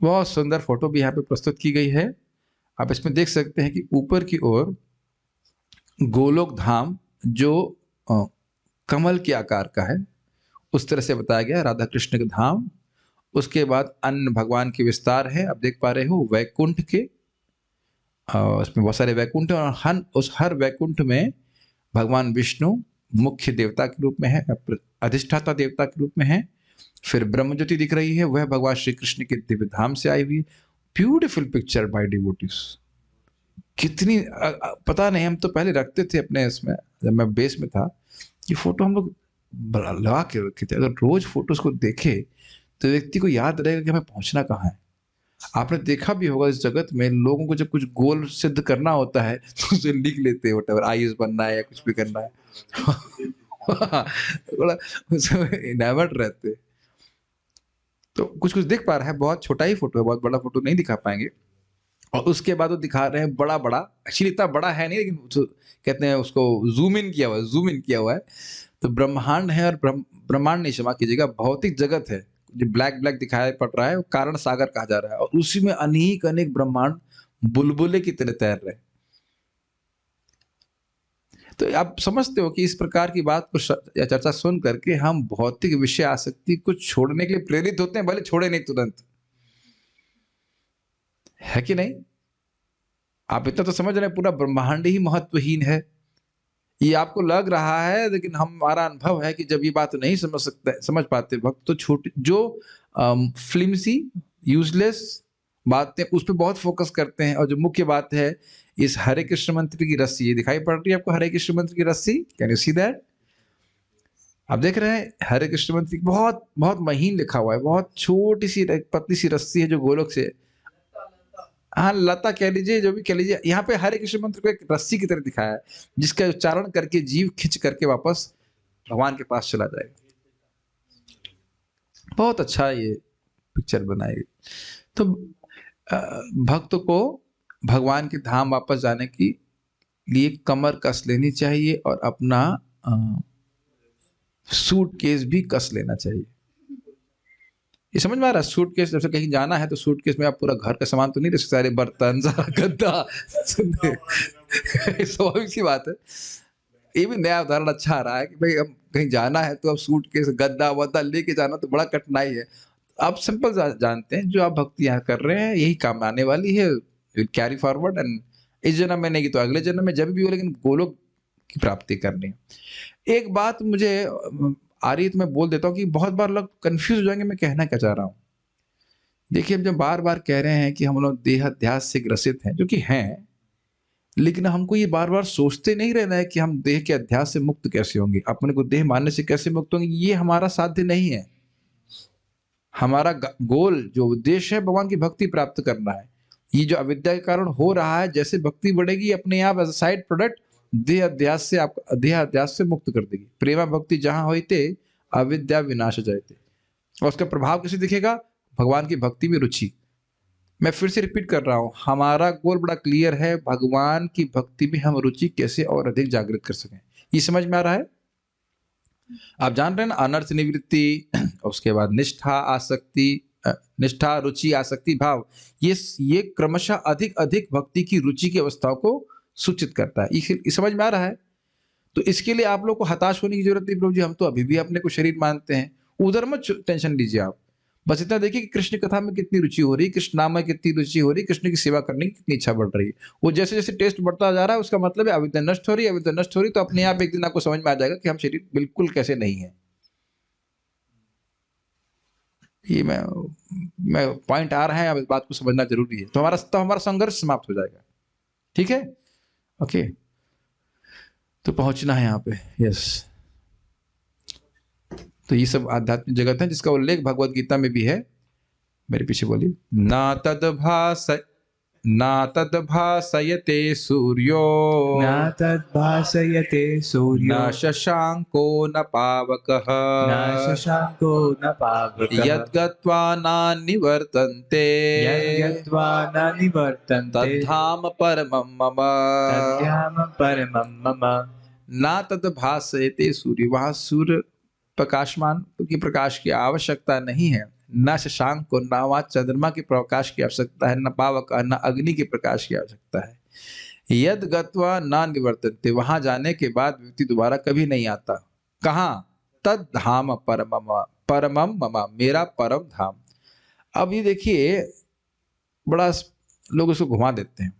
बहुत सुंदर फोटो भी यहाँ पे प्रस्तुत की गई है। आप इसमें देख सकते हैं कि ऊपर की ओर गोलोक धाम जो कमल के आकार का है, उस तरह से बताया गया राधा कृष्ण का धाम। उसके बाद अन्य भगवान के विस्तार है, आप देख पा रहे हो वैकुंठ के, उसमें बहुत सारे वैकुंठ हैं, और उस हर वैकुंठ में भगवान विष्णु मुख्य देवता के रूप में है, अधिष्ठाता देवता के रूप में है। फिर ब्रह्म ज्योति दिख रही है, वह भगवान श्री कृष्ण के दिव्य धाम से आई हुई। Beautiful picture by devotees. कितनी पता नहीं, हम तो पहले रखते थे अपने इसमें, जब मैं बेस में था, ये फोटो हम लोग लगा के रखे थे। अगर रोज फोटोज को देखे तो व्यक्ति को याद रहेगा कि हमें पहुंचना कहाँ है। आपने देखा भी होगा इस जगत में लोगों को जब कुछ गोल सिद्ध करना होता है तो उसे लिख लेते हैं, व्हाटएवर, आईएएस बनना है या कुछ भी करना है थोड़ा इनामर्ड रहते। तो कुछ कुछ दिख पा रहा है, बहुत छोटा ही फोटो है, बहुत बड़ा फोटो नहीं दिखा पाएंगे। और उसके बाद वो दिखा रहे हैं बड़ा बड़ा, एक्चुअली इतना बड़ा है नहीं, लेकिन कहते हैं उसको जूम इन किया हुआ है, जूम इन किया हुआ है। तो ब्रह्मांड है, और ब्रह्मांड नहीं, क्षमा कीजिएगा, भौतिक जगत है जो ब्लैक ब्लैक दिखाई पड़ रहा है, वो कारण सागर कहा जा रहा है, और उसी में अनेक अनेक ब्रह्मांड बुलबुले की तरह तैर रहे हैं। तो आप समझते हो कि इस प्रकार की बात को या चर्चा सुन करके हम भौतिक विषय आसक्ति को छोड़ने के लिए प्रेरित होते हैं, भले छोड़े नहीं तुरंत, है कि नहीं? आप इतना तो समझ रहे हैं पूरा ब्रह्मांड ही महत्वहीन है, ये आपको लग रहा है, लेकिन हमारा अनुभव है कि जब ये बात नहीं समझ पाते भक्त, तो छोटी जो फ्लिमसी यूजलेस बातें उस पर बहुत फोकस करते हैं, और जो मुख्य बात है इस हरे कृष्ण मंत्र की रस्सी, ये दिखाई पड़ रही है आपको, हरे कृष्ण मंत्र की रस्सी, कैन यू सी दैट? आप देख रहे हैं हरे कृष्ण मंत्र बहुत बहुत महीन लिखा हुआ है, बहुत छोटी सी पतली सी रस्सी है जो गोलोक से, हाँ लता कह लीजिए, जो भी कह लीजिए, यहाँ पे हरे कृष्ण मंत्र को एक रस्सी की तरह दिखाया है जिसका उच्चारण करके जीव खिंच करके वापस भगवान के पास चला जाएगा। बहुत अच्छा ये पिक्चर बनाई गई। तो भक्त को भगवान के धाम वापस जाने के लिए कमर कस लेनी चाहिए और अपना सूटकेस भी कस लेना चाहिए। ये समझ में आ रहा है? सूटकेस, जब से कहीं जाना है तो सूटकेस में आप पूरा घर का सामान तो नहीं रख सकते, सारे बर्तन, सारा गद्दा, स्वाभाविक सी बात है। ये भी नया उदाहरण अच्छा आ रहा है कि भाई अब कहीं जाना है तो अब सूटकेस गद्दा वद्दा लेके जाना तो बड़ा कठिनाई है। आप सिंपल जानते हैं जो आप भक्ति यहाँ कर रहे हैं यही काम आने वाली है, कैरी फॉरवर्ड, एंड इस जन्म में नहीं कि तो अगले जन्म में जब भी हो, लेकिन गोलोक की प्राप्ति करनी है। एक बात मुझे आ रही है तो मैं बोल देता हूँ कि बहुत बार लोग कंफ्यूज हो जाएंगे मैं कहना क्या चाह रहा हूँ। देखिए, हम जब बार बार कह रहे हैं कि हम लोग देहाध्यास से ग्रसित हैं, जो कि हैं, लेकिन हमको ये बार बार सोचते नहीं रहना है कि हम देह के अध्यास से मुक्त कैसे होंगे, अपने को देह मानने से कैसे मुक्त होंगे। ये हमारा साध्य नहीं है। हमारा गोल जो उद्देश्य है भगवान की भक्ति प्राप्त करना है। ये जो अविद्या के कारण हो रहा है, जैसे भक्ति बढ़ेगी अपने आप एज अ साइड प्रोडक्ट देह अध्यास से आपको देह अध्यास से मुक्त कर देगी। प्रेमा भक्ति जहां होते अविद्या विनाश जाते, और उसका प्रभाव कैसे दिखेगा? भगवान की भक्ति में रुचि। मैं फिर से रिपीट कर रहा हूं, हमारा गोल बड़ा क्लियर है, भगवान की भक्ति में हम रुचि कैसे और अधिक जागृत कर सकें। ये समझ में आ रहा है? आप जान रहे हैं ना, अनर्थ निवृत्ति, उसके बाद निष्ठा, आसक्ति, निष्ठा, रुचि, आसक्ति, भाव, ये क्रमशः अधिक अधिक भक्ति की रुचि की अवस्थाओं को सूचित करता है। ये समझ में आ रहा है? तो इसके लिए आप लोग को हताश होने की जरूरत नहीं प्रभु जी, हम तो अभी भी अपने को शरीर मानते हैं। उधर मत टेंशन लीजिए आप, बस इतना देखिए कि कृष्ण कथा में कितनी रुचि हो रही है, कृष्ण नाम में कितनी रुचि हो रही है, कृष्ण की सेवा करने की कितनी इच्छा बढ़ रही है। वो जैसे जैसे टेस्ट बढ़ता जा रहा है उसका मतलब है अविद्या नष्ट हो रही है, अविद्या नष्ट हो रही, तो अपने आप एक दिन आपको समझ में आ जाएगा कि हम शरीर बिल्कुल कैसे नहीं है। ये मैं पॉइंट आ रहा है, अब इस बात को समझना जरूरी है, तो हमारा संघर्ष समाप्त हो जाएगा। ठीक है, ओके। तो पहुंचना है यहाँ पे, यस। तो ये सब आध्यात्मिक जगत है जिसका उल्लेख भगवत गीता में भी है। मेरे पीछे बोलिए, ना तद्भासयते सूर्यो, न तद्भासयते सूर्यो, न शशांको न पावकः, न शशांको न पावकः, यद्गत्वा न निवर्तन्ते, यद्गत्वा न निवर्तन्ते, तद्धाम परमं मम, तद्धाम परमं मम। ना तद्भासयते सूर्य, वहां सूर्य प्रकाशमान की प्रकाश की आवश्यकता नहीं है, न शशांक को, न वहां चंद्रमा की प्रकाश की आवश्यकता है, न पावक, न अग्नि के प्रकाश की आवश्यकता है। यद गत्वा न निवर्तन्ते, वहां जाने के बाद व्यक्ति दोबारा कभी नहीं आता। कहाँ? तद धाम परमम, परमम मम, मेरा परम धाम। अब ये देखिए, बड़ा लोग उसको घुमा देते हैं,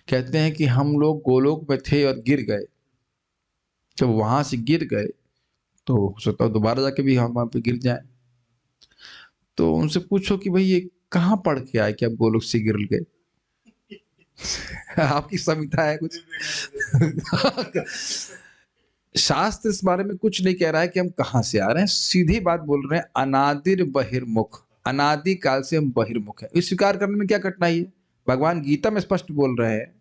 कहते हैं कि हम लोग गोलोक में थे और गिर गए, जब वहां से गिर गए तो हो सकता है दोबारा जाके भी हम वहां पे गिर जाएं। तो उनसे पूछो कि भाई ये कहाँ पढ़ के आए कि आप गोलोक से गिर गए? आपकी संहिता है कुछ? शास्त्र इस बारे में कुछ नहीं कह रहा है कि हम कहां से आ रहे हैं, सीधी बात बोल रहे हैं, अनादिर बहिर्मुख, अनादि काल से हम बहिर्मुख हैं। इस स्वीकार करने में क्या कठिनाई है? भगवान गीता में स्पष्ट बोल रहे हैं,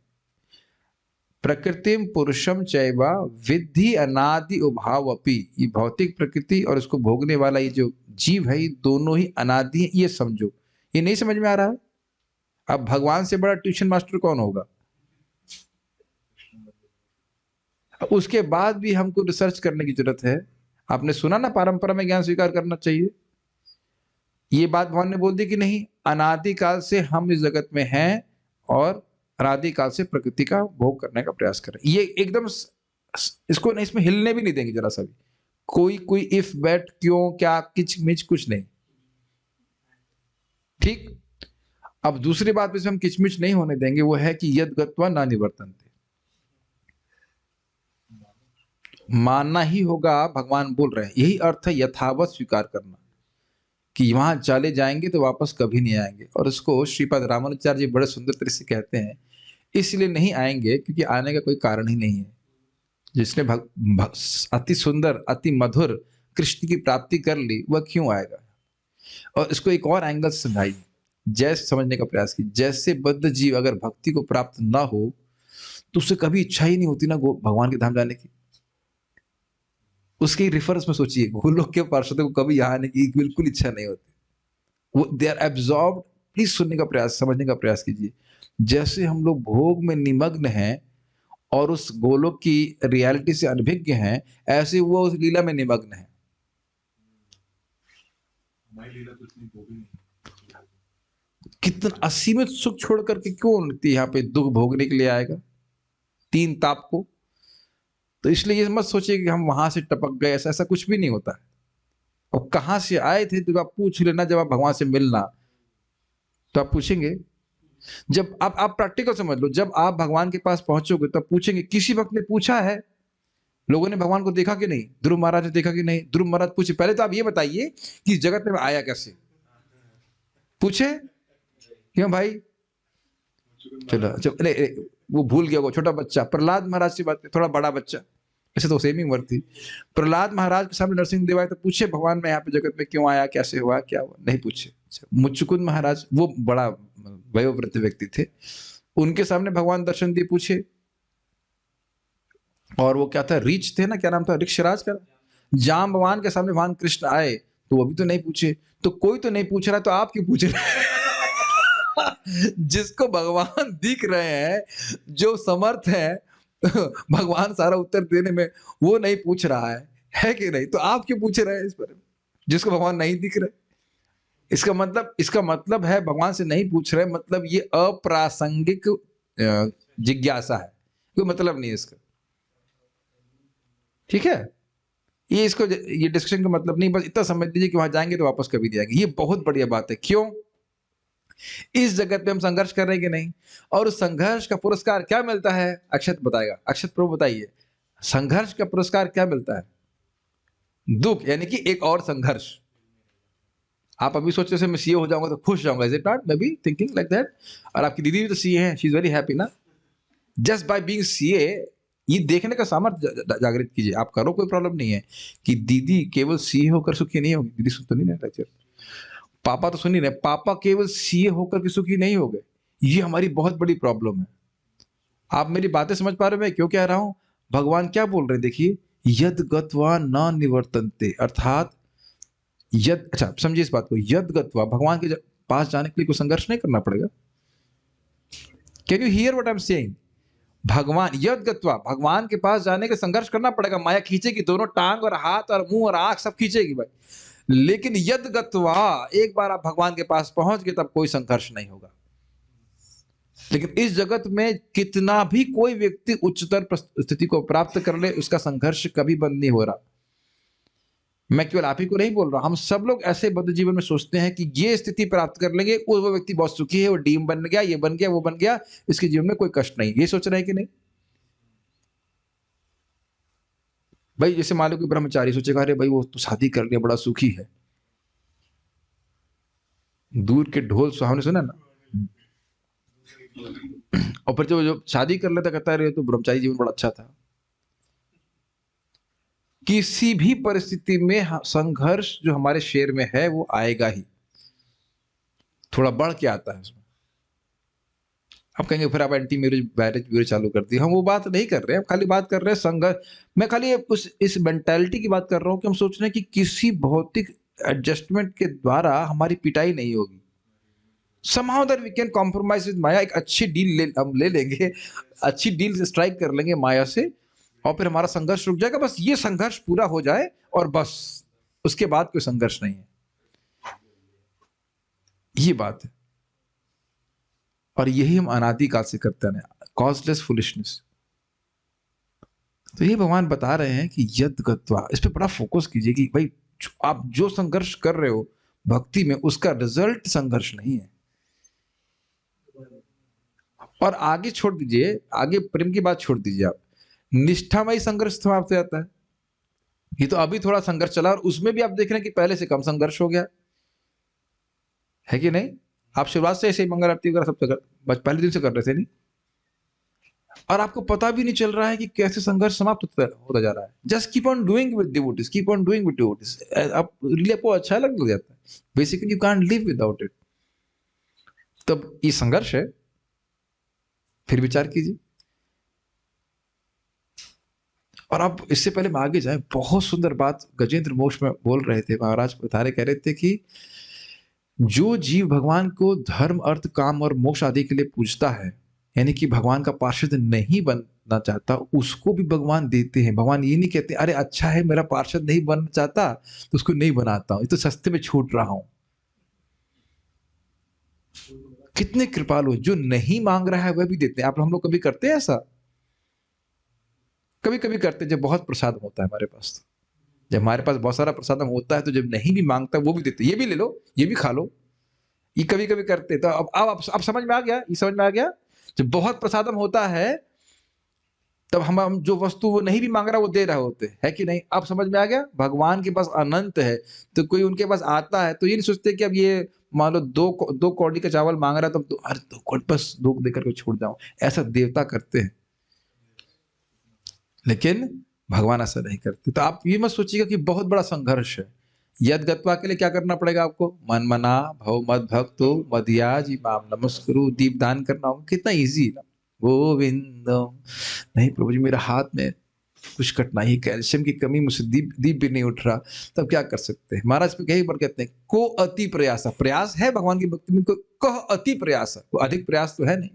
प्रकृतिम पुरुषम चैवा विद्धि अनादि उभावपि, ये भौतिक प्रकृति और इसको भोगने वाला ये जो जीव है, ये दोनों ही अनादि है, ये समझो। ये नहीं समझ में आ रहा है? अब भगवान से बड़ा ट्यूशन मास्टर कौन होगा? उसके बाद भी हमको रिसर्च करने की जरूरत है। आपने सुना ना, परंपरा में ज्ञान स्वीकार करना चाहिए। ये बात भगवान ने बोल दी कि नहीं, अनादिकाल से हम इस जगत में हैं और अनादिकाल से प्रकृति का भोग करने का प्रयास करें। ये एकदम इसको नहीं, इसमें हिलने भी नहीं देंगे जरा सा भी। कोई इफ बैट क्यों क्या किचमिच कुछ नहीं। ठीक। अब दूसरी बात इसमें हम किचमिच नहीं होने देंगे, वो है कि यद गत्वा ना निवर्तन्ते, मानना ही होगा। भगवान बोल रहे हैं, यही अर्थ है यथावत स्वीकार करना, कि वहां चले जाएंगे तो वापस कभी नहीं आएंगे। और इसको श्रीपद रामानुजाचार्य जी बड़े सुंदर तरह से कहते हैं, इसलिए नहीं आएंगे क्योंकि आने का कोई कारण ही नहीं है। जिसने अति सुंदर अति मधुर कृष्ण की प्राप्ति कर ली, वह क्यों आएगा? और इसको एक और एंगल से समझाइए, जैसे समझने का प्रयास कीजिए। जैसे बद्ध जीव अगर भक्ति को प्राप्त ना हो तो उससे कभी इच्छा ही नहीं होती ना भगवान के धाम जाने की। उसके रिफरेंस में सोचिए, गोलोक के पार्षदों को कभी यहाँ आने की बिल्कुल इच्छा नहीं होती। वो दे आर एब्जॉर्ब। प्लीज सुनने का प्रयास, समझने का प्रयास कीजिए। जैसे हम लोग भोग में निमग्न हैं और उस गोलोक की रियलिटी से अनभिज्ञ हैं, ऐसे वो उस लीला में निमग्न है। कितना असीमित सुख छोड़ करके क्यों यहाँ पे दुख भोगने के लिए आएगा, तीन ताप को? तो इसलिए ये मत सोचिए कि हम वहां से टपक गए, ऐसा ऐसा कुछ भी नहीं होता है। और कहां से आए थे तो आप पूछ लेना, जब आप भगवान से मिलना तो आप पूछेंगे। जब आप प्रैक्टिकल समझ लो, जब आप भगवान के पास पहुंचोगे तब पूछेंगे। किसी वक्त ने पूछा है लोगों ने भगवान को देखा कि नहीं? ध्रुव महाराज ने देखा कि नहीं? ध्रुव महाराज पूछे, पहले तो आप ये बताइए कि इस जगत में आया कैसे? पूछे क्यों भाई? चलो चलो, वो भूल गया, वो छोटा बच्चा प्रहलाद महाराज से बात, थोड़ा बड़ा बच्चा, ऐसे तो सेम ही उम्र थी। प्रहलाद महाराज के सामने नरसिंह देव आए तो पूछे भगवान मैं यहाँ पे जगत में क्यों आया, कैसे हुआ, क्या हुआ? नहीं पूछे। अच्छा, मुचुकुंद महाराज, वो बड़ा वयोवृद्ध व्यक्ति थे, उनके सामने भगवान दर्शन दिए, पूछे। और वो क्या था, रीच थे ना, क्या नाम था, ऋक्षराज का। जाम्बवान के सामने भगवान कृष्ण आए तो वो भी तो नहीं पूछे। तो कोई तो नहीं पूछ रहा, तो आप क्यों पूछ रहे हैं? जिसको भगवान दिख रहे हैं, जो समर्थ है भगवान सारा उत्तर देने में, वो नहीं पूछ रहा है कि नहीं? तो आप क्यों पूछ रहे हैं इस बारे में, जिसको भगवान नहीं दिख रहे? इसका मतलब है भगवान से नहीं पूछ रहे, मतलब ये अप्रासंगिक जिज्ञासा है, कोई मतलब नहीं है इसका। ठीक है, ये डिस्कशन का मतलब नहीं, बस इतना समझ लीजिए कि वहां जाएंगे तो वापस कभी नहीं आएंगे। ये बहुत बढ़िया बात है। क्यों? इस जगत में हम संघर्ष कर रहे हैं कि नहीं, और उस संघर्ष का पुरस्कार क्या मिलता है? अक्षत बताएगा। अक्षत प्रभु बताइए, संघर्ष का पुरस्कार क्या मिलता है? दुख, यानी कि एक और संघर्ष। आप अभी सोच रहे मैं सीए हो जाऊंगा तो खुश जाऊंगा, is it not? May be thinking like that. और आपकी दीदी भी तो सीए है, शी इज वेरी हैप्पी ना। जस्ट बाय बीइंग सीए, ये देखने का सामर्थ्य जागृत कीजिए। आप करो, कोई प्रॉब्लम नहीं है कि दीदी केवल सीए होकर सुखी नहीं होगी। दीदी सुन तो नहीं रहे लेक्चर, पापा तो सुन ही रहे, पापा केवल सीए होकर के सुखी नहीं हो गए। ये हमारी बहुत बड़ी प्रॉब्लम है। आप मेरी बातें समझ पा रहे हो मैं क्यों कह रहा हूं? भगवान क्या बोल रहे हैं देखिए, यद गत्वा न निवर्तन्ते, अर्थात यद, अच्छा समझिए इस बात को, यद गत्वा, भगवान के पास जाने के लिए कोई संघर्ष नहीं करना पड़ेगा। Can you here what I am saying? भगवान यद गत्वा, भगवान के पास जाने के संघर्ष करना पड़ेगा। माया खींचेगी, दोनों टांग और हाथ और मुंह और आंख सब खींचेगी भाई। लेकिन यद गत्वा, एक बार आप भगवान के पास पहुंच गए तब कोई संघर्ष नहीं होगा। लेकिन इस जगत में कितना भी कोई व्यक्ति उच्चतर स्थिति को प्राप्त कर ले, उसका संघर्ष कभी बंद नहीं हो रहा। मैं केवल आप ही को नहीं बोल रहा, हम सब लोग ऐसे बद्ध जीवन में सोचते हैं कि ये स्थिति प्राप्त कर लेंगे, वो व्यक्ति बहुत सुखी है, वो डीम बन गया, ये बन गया, वो बन गया, इसके जीवन में कोई कष्ट नहीं। ये सोच रहे हैं कि नहीं भाई? जैसे मान लो कि ब्रह्मचारी सोचेगा, अरे भाई वो तो शादी कर लिया, बड़ा सुखी है। दूर के ढोल सुहावने, सुना ना? और फिर जो शादी कर लेता कहता है तो ब्रह्मचारी जीवन बड़ा अच्छा था। किसी भी परिस्थिति में संघर्ष जो हमारे शेर में है वो आएगा ही, थोड़ा बढ़ के आता है उसमें। आप कहेंगे फिर आप एंटी मैरिज ब्यूरो चालू कर दी। हम वो बात नहीं कर रहे हैं, खाली बात कर रहे हैं संघर्ष। मैं खाली इस मेंटालिटी की बात कर रहा हूं कि हम सोच रहे हैं कि किसी भौतिक एडजस्टमेंट के द्वारा हमारी पिटाई नहीं होगी। somehow that we can compromise with माया। एक अच्छी डील हम ले लेंगे, अच्छी डील स्ट्राइक कर लेंगे माया से, और फिर हमारा संघर्ष रुक जाएगा। बस ये संघर्ष पूरा हो जाए और बस उसके बाद कोई संघर्ष नहीं है। ये बात है, और यही हम अनादिकाल से करते हैं, कॉजलेस फुलिशनेस। तो ये भगवान बता रहे हैं कि यद गत्वा, इस पे बड़ा फोकस कीजिए कि भाई आप जो संघर्ष कर रहे हो भक्ति में, उसका रिजल्ट संघर्ष नहीं है। और आगे छोड़ दीजिए, आगे प्रेम की बात छोड़ दीजिए, आप निष्ठामयी संघर्ष समाप्त हो जाता है। ये तो अभी थोड़ा संघर्ष चला, और उसमें भी आप देख रहे हैं कि पहले से कम संघर्ष हो गया है कि नहीं? आप शुरुआत से ऐसे ही मंगल आरती वगैरह सब पहले दिन से कर रहे थे नहीं? और आपको पता भी नहीं चल रहा है कि कैसे संघर्ष समाप्त होता जा रहा है। Just keep on doing with devotees, keep on doing with devotees. आप रियली आपको अच्छा लगने लग जाता है। Basically you can't live without it. तब ये संघर्ष है। फिर विचार कीजिए। और आप इससे पहले हम आगे जाए, बहुत सुंदर बात गजेंद्र मोक्ष में बोल रहे थे, महाराज बता रहे, कह रहे थे कि जो जीव भगवान को धर्म अर्थ काम और मोक्ष आदि के लिए पूजता है, यानी कि भगवान का पार्षद नहीं बनना चाहता, उसको भी भगवान देते हैं। भगवान ये नहीं कहते अरे अच्छा है मेरा पार्षद नहीं बनना चाहता तो उसको नहीं बनाता हूं, ये तो सस्ते में छूट रहा हूं। कितने कृपालु, जो नहीं मांग रहा है वह भी देते हैं। आप हम लोग कभी करते हैं ऐसा? कभी कभी करते हैं, जब बहुत प्रसाद होता है हमारे पास। तो जब हमारे पास बहुत सारा प्रसाद होता है तो जब नहीं भी मांगता वो भी देते, ये भी ले लो, ये भी खा लो। ये कभी कभी करते। तो अब समझ में आ गया, ये समझ में आ गया। जब बहुत प्रसादम होता है तब हम जो वस्तु वो नहीं भी मांग रहा वो दे रहे होते है कि नहीं? अब समझ में आ गया। भगवान के पास अनंत है, तो कोई उनके पास आता है तो ये नहीं सोचते कि अब ये मान लो दो कौड़ी का चावल मांग रहा है तो अरे दो कौड़ी बस दो देकर के छोड़ जाऊं, ऐसा देवता करते हैं। लेकिन भगवान ऐसा नहीं करते। तो आप ये मत सोचिएगा कि बहुत बड़ा संघर्ष है। यद गत्वा के लिए क्या करना पड़ेगा आपको? मन मना भव मद भक्तो मदियाज इमाम नमस्कुरु, दीपदान करना होगा। कितना इजी है ना। गोविंदम। नहीं प्रभु जी मेरा हाथ में कुछ कठिनाई, कैल्शियम की कमी, मुझसे दीप दीप भी नहीं उठ रहा, तब क्या कर सकते हैं? महाराज पे कई बार कहते हैं को अति प्रयास, प्रयास है भगवान की भक्ति में, कह अति प्रयास, को अधिक प्रयास तो है नहीं।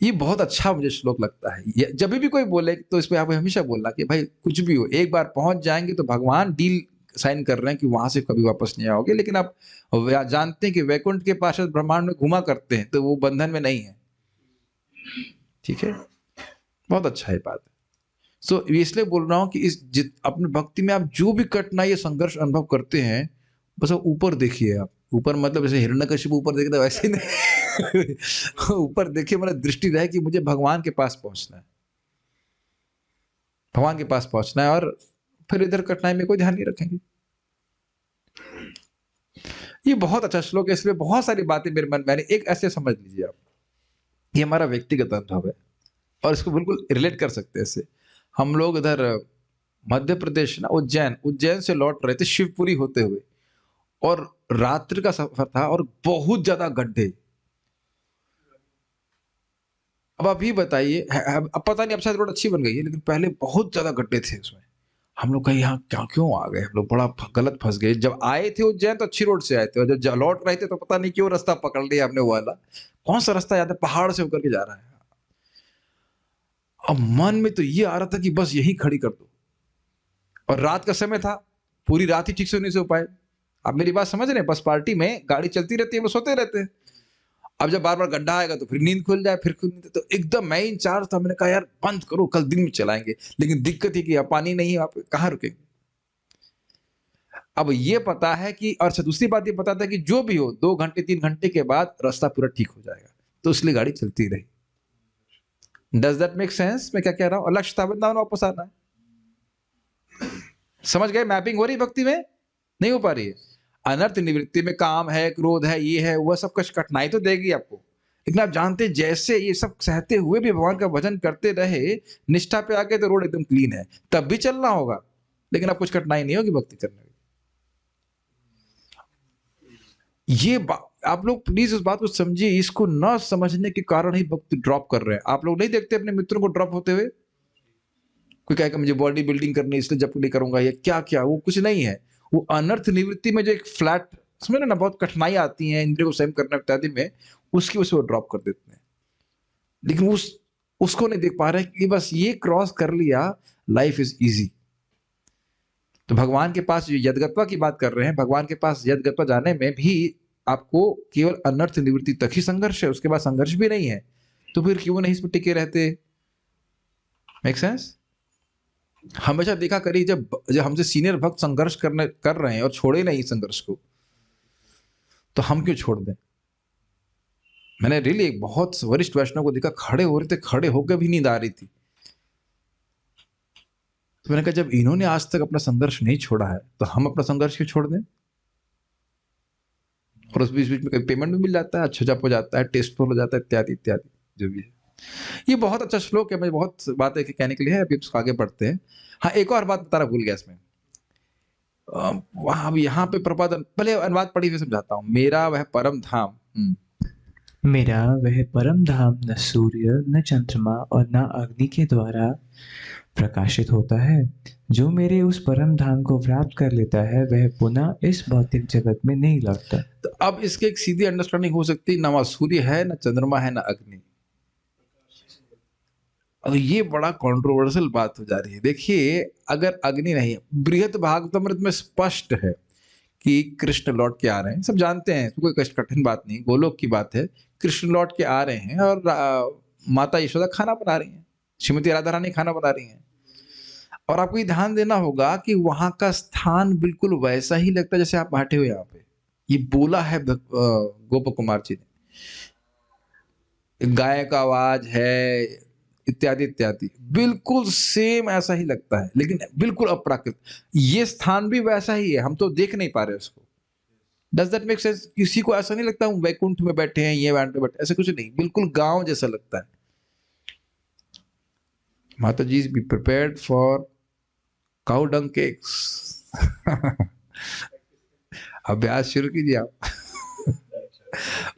ये बहुत अच्छा मुझे श्लोक लगता है। जब भी कोई बोले तो इस पे आप हमेशा बोलना कि भाई कुछ भी हो, एक बार पहुंच जाएंगे तो भगवान डील साइन कर रहे हैं कि वहां से कभी वापस नहीं आओगे। लेकिन आप जानते हैं कि वैकुंठ के पार्षद ब्रह्मांड में घुमा करते हैं, तो वो बंधन में नहीं है। ठीक है, बहुत अच्छा है बात। सो इसलिए बोल रहा हूं कि अपने भक्ति में आप जो भी कठिनाई या संघर्ष अनुभव करते हैं, बस आप ऊपर देखिए। आप ऊपर मतलब जैसे हिरण्यकशिप ऊपर देखते वैसे नहीं। ऊपर देखिए, मतलब दृष्टि रहे कि मुझे भगवान के पास पहुंचना है, भगवान के पास पहुंचना है। और फिर इधर कठिनाई में कोई ध्यान नहीं रखेंगे। ये बहुत अच्छा श्लोक है। इसमें बहुत सारी बातें मेरे मन में, एक ऐसे समझ लीजिए आप, ये हमारा व्यक्तिगत अनुभव है और इसको बिल्कुल रिलेट कर सकते हैं इससे। हम लोग इधर मध्य प्रदेश ना, उज्जैन से लौट रहे थे शिवपुरी होते हुए, और रात्रि का सफर था और बहुत ज्यादा गड्ढे। अब आप ही बताइए, अब पता नहीं अब शायद रोड अच्छी बन गई है, लेकिन पहले बहुत ज्यादा गड्ढे थे उसमें। हम लोग कहीं यहाँ क्या क्यों आ गए, हम लोग बड़ा गलत फंस गए। जब आए थे उज्जैन तो अच्छी रोड से आए थे, और जब लौट रहे थे तो पता नहीं क्यों रास्ता पकड़ लिया हमने वो वाला। कौन सा रास्ता याद है? पहाड़ से होकर के जा रहा है। अब मन में तो ये आ रहा था कि बस यही खड़ी कर दो, और रात का समय था, पूरी रात ही ठीक से नहीं सो पाए। आप मेरी बात समझ रहे हैं? बस पार्टी में गाड़ी चलती रहती है, वो सोते रहते हैं। अब जब बार बार गड्ढा आएगा तो फिर नींद खुल जाए, फिर खुल नींद, तो एकदम मैं इंचार्ज था। मैंने कहा यार बंद करो, कल दिन में चलाएंगे। लेकिन दिक्कत ही कि अब पानी नहीं है, आप कहाँ रुकेंगे? अब ये पता है कि, और दूसरी बात ये पता था कि जो भी हो 2 घंटे 3 घंटे के बाद रास्ता पूरा ठीक हो जाएगा, तो इसलिए गाड़ी चलती रही। Does that make sense? मैं क्या कह रहा हूं? और लक्ष्य था वृंदावन वापस आना है। समझ गए? मैपिंग हो रही भक्ति में? नहीं हो पा रही है। अनर्थ निवृत्ति में काम है, क्रोध है, ये है, वह सब कुछ कठिनाई तो देगी आपको। लेकिन आप जानते हैं जैसे ये सब सहते हुए भी भगवान का भजन करते रहे, निष्ठा पे आके तो रोड एकदम क्लीन है। तब भी चलना होगा, लेकिन अब कुछ कठिनाई नहीं होगी भक्ति करने में। आप लोग प्लीज इस बात को समझिए। इसको न समझने के कारण ही भक्ति ड्रॉप कर रहे हैं। आप लोग नहीं देखते अपने मित्रों को ड्रॉप होते हुए? कोई कहेगा मुझे बॉडी बिल्डिंग करनी है इसलिए जब नहीं करूंगा, ये क्या क्या, वो कुछ नहीं है। वो अनर्थ निवृत्ति में जो एक फ्लैट, समझ ना, बहुत कठिनाई आती है इंद्रियों को संयम करने इत्यादि में, उसकी वजह से वो ड्रॉप कर देते हैं। लेकिन उसको नहीं देख पा रहे कि बस ये क्रॉस कर लिया, लाइफ इज इजी। तो भगवान के पास जो यदगत्वा की बात कर रहे हैं, भगवान के पास यदगत्वा जाने में भी आपको केवल अनर्थ निवृत्ति तक ही संघर्ष है, उसके बाद संघर्ष भी नहीं है। तो फिर क्यों नहीं इसमें टिके रहते? Make sense? हमेशा देखा करिए, जब हमसे सीनियर भक्त संघर्ष कर रहे हैं और छोड़े नहीं संघर्ष को, तो हम क्यों छोड़ दें? मैंने रियली एक बहुत वरिष्ठ वैष्णव को देखा, खड़े हो रहे थे, खड़े होकर भी नींद आ रही थी। तो मैंने कहा जब इन्होंने आज तक अपना संघर्ष नहीं छोड़ा है तो हम अपना संघर्ष क्यों छोड़ दें? और उस बीच बीच में कभी पेमेंट भी मिल जाता है, अच्छा जप हो जाता है, टेस्ट हो जाता है, इत्यादि इत्यादि जो भी है। ये बहुत अच्छा श्लोक है, मुझे बहुत बातें कहने के लिए है, अभी उसको आगे बढ़ते हैं। हाँ, एक और बात बताना भूल गया इसमें। वहां यहाँ पे प्रपाद, पहले अनुवाद पढ़ी हुई समझाता हूँ। मेरा वह परम धाम, मेरा वह परम धाम न सूर्य न चंद्रमा और न अग्नि के द्वारा प्रकाशित होता है। जो मेरे उस परम धाम को प्राप्त कर लेता है वह पुनः इस भौतिक जगत में नहीं लौटता। तो अब इसकी एक सीधी अंडरस्टैंडिंग हो सकती, न वहाँ सूर्य है, न चंद्रमा है, न अग्नि। और ये बड़ा कंट्रोवर्शियल बात हो जा रही है। देखिए, अगर अग्नि नहीं है, बृहद भागवतामृत में स्पष्ट है कि कृष्ण लौट के आ रहे हैं, सब जानते हैं, तो कोई कठिन बात नहीं, गोलोक की बात है। कृष्ण लौट के आ रहे हैं और माता यशोदा खाना बना रही हैं, श्रीमती राधा रानी खाना बना रही हैं। और आपको ये ध्यान देना होगा कि वहां का स्थान बिल्कुल वैसा ही लगता है जैसे आप बैठे हुए यहाँ पे। ये बोला है गोप कुमार जी ने, गाय का आवाज है, इत्यादि इत्यादि, बिल्कुल सेम ऐसा ही लगता है, लेकिन बिल्कुल अप्राकृत। ये स्थान भी वैसा ही है, हम तो देख नहीं पा रहे उसको। Does that make sense? किसी को ऐसा नहीं लगता हम वैकुंठ में बैठे हैं, ये बैठे बैठे, ऐसा कुछ नहीं, बिल्कुल गांव जैसा लगता है। माता जी, be prepared for cow dung cakes. अभ्यास शुरू कीजिए आप।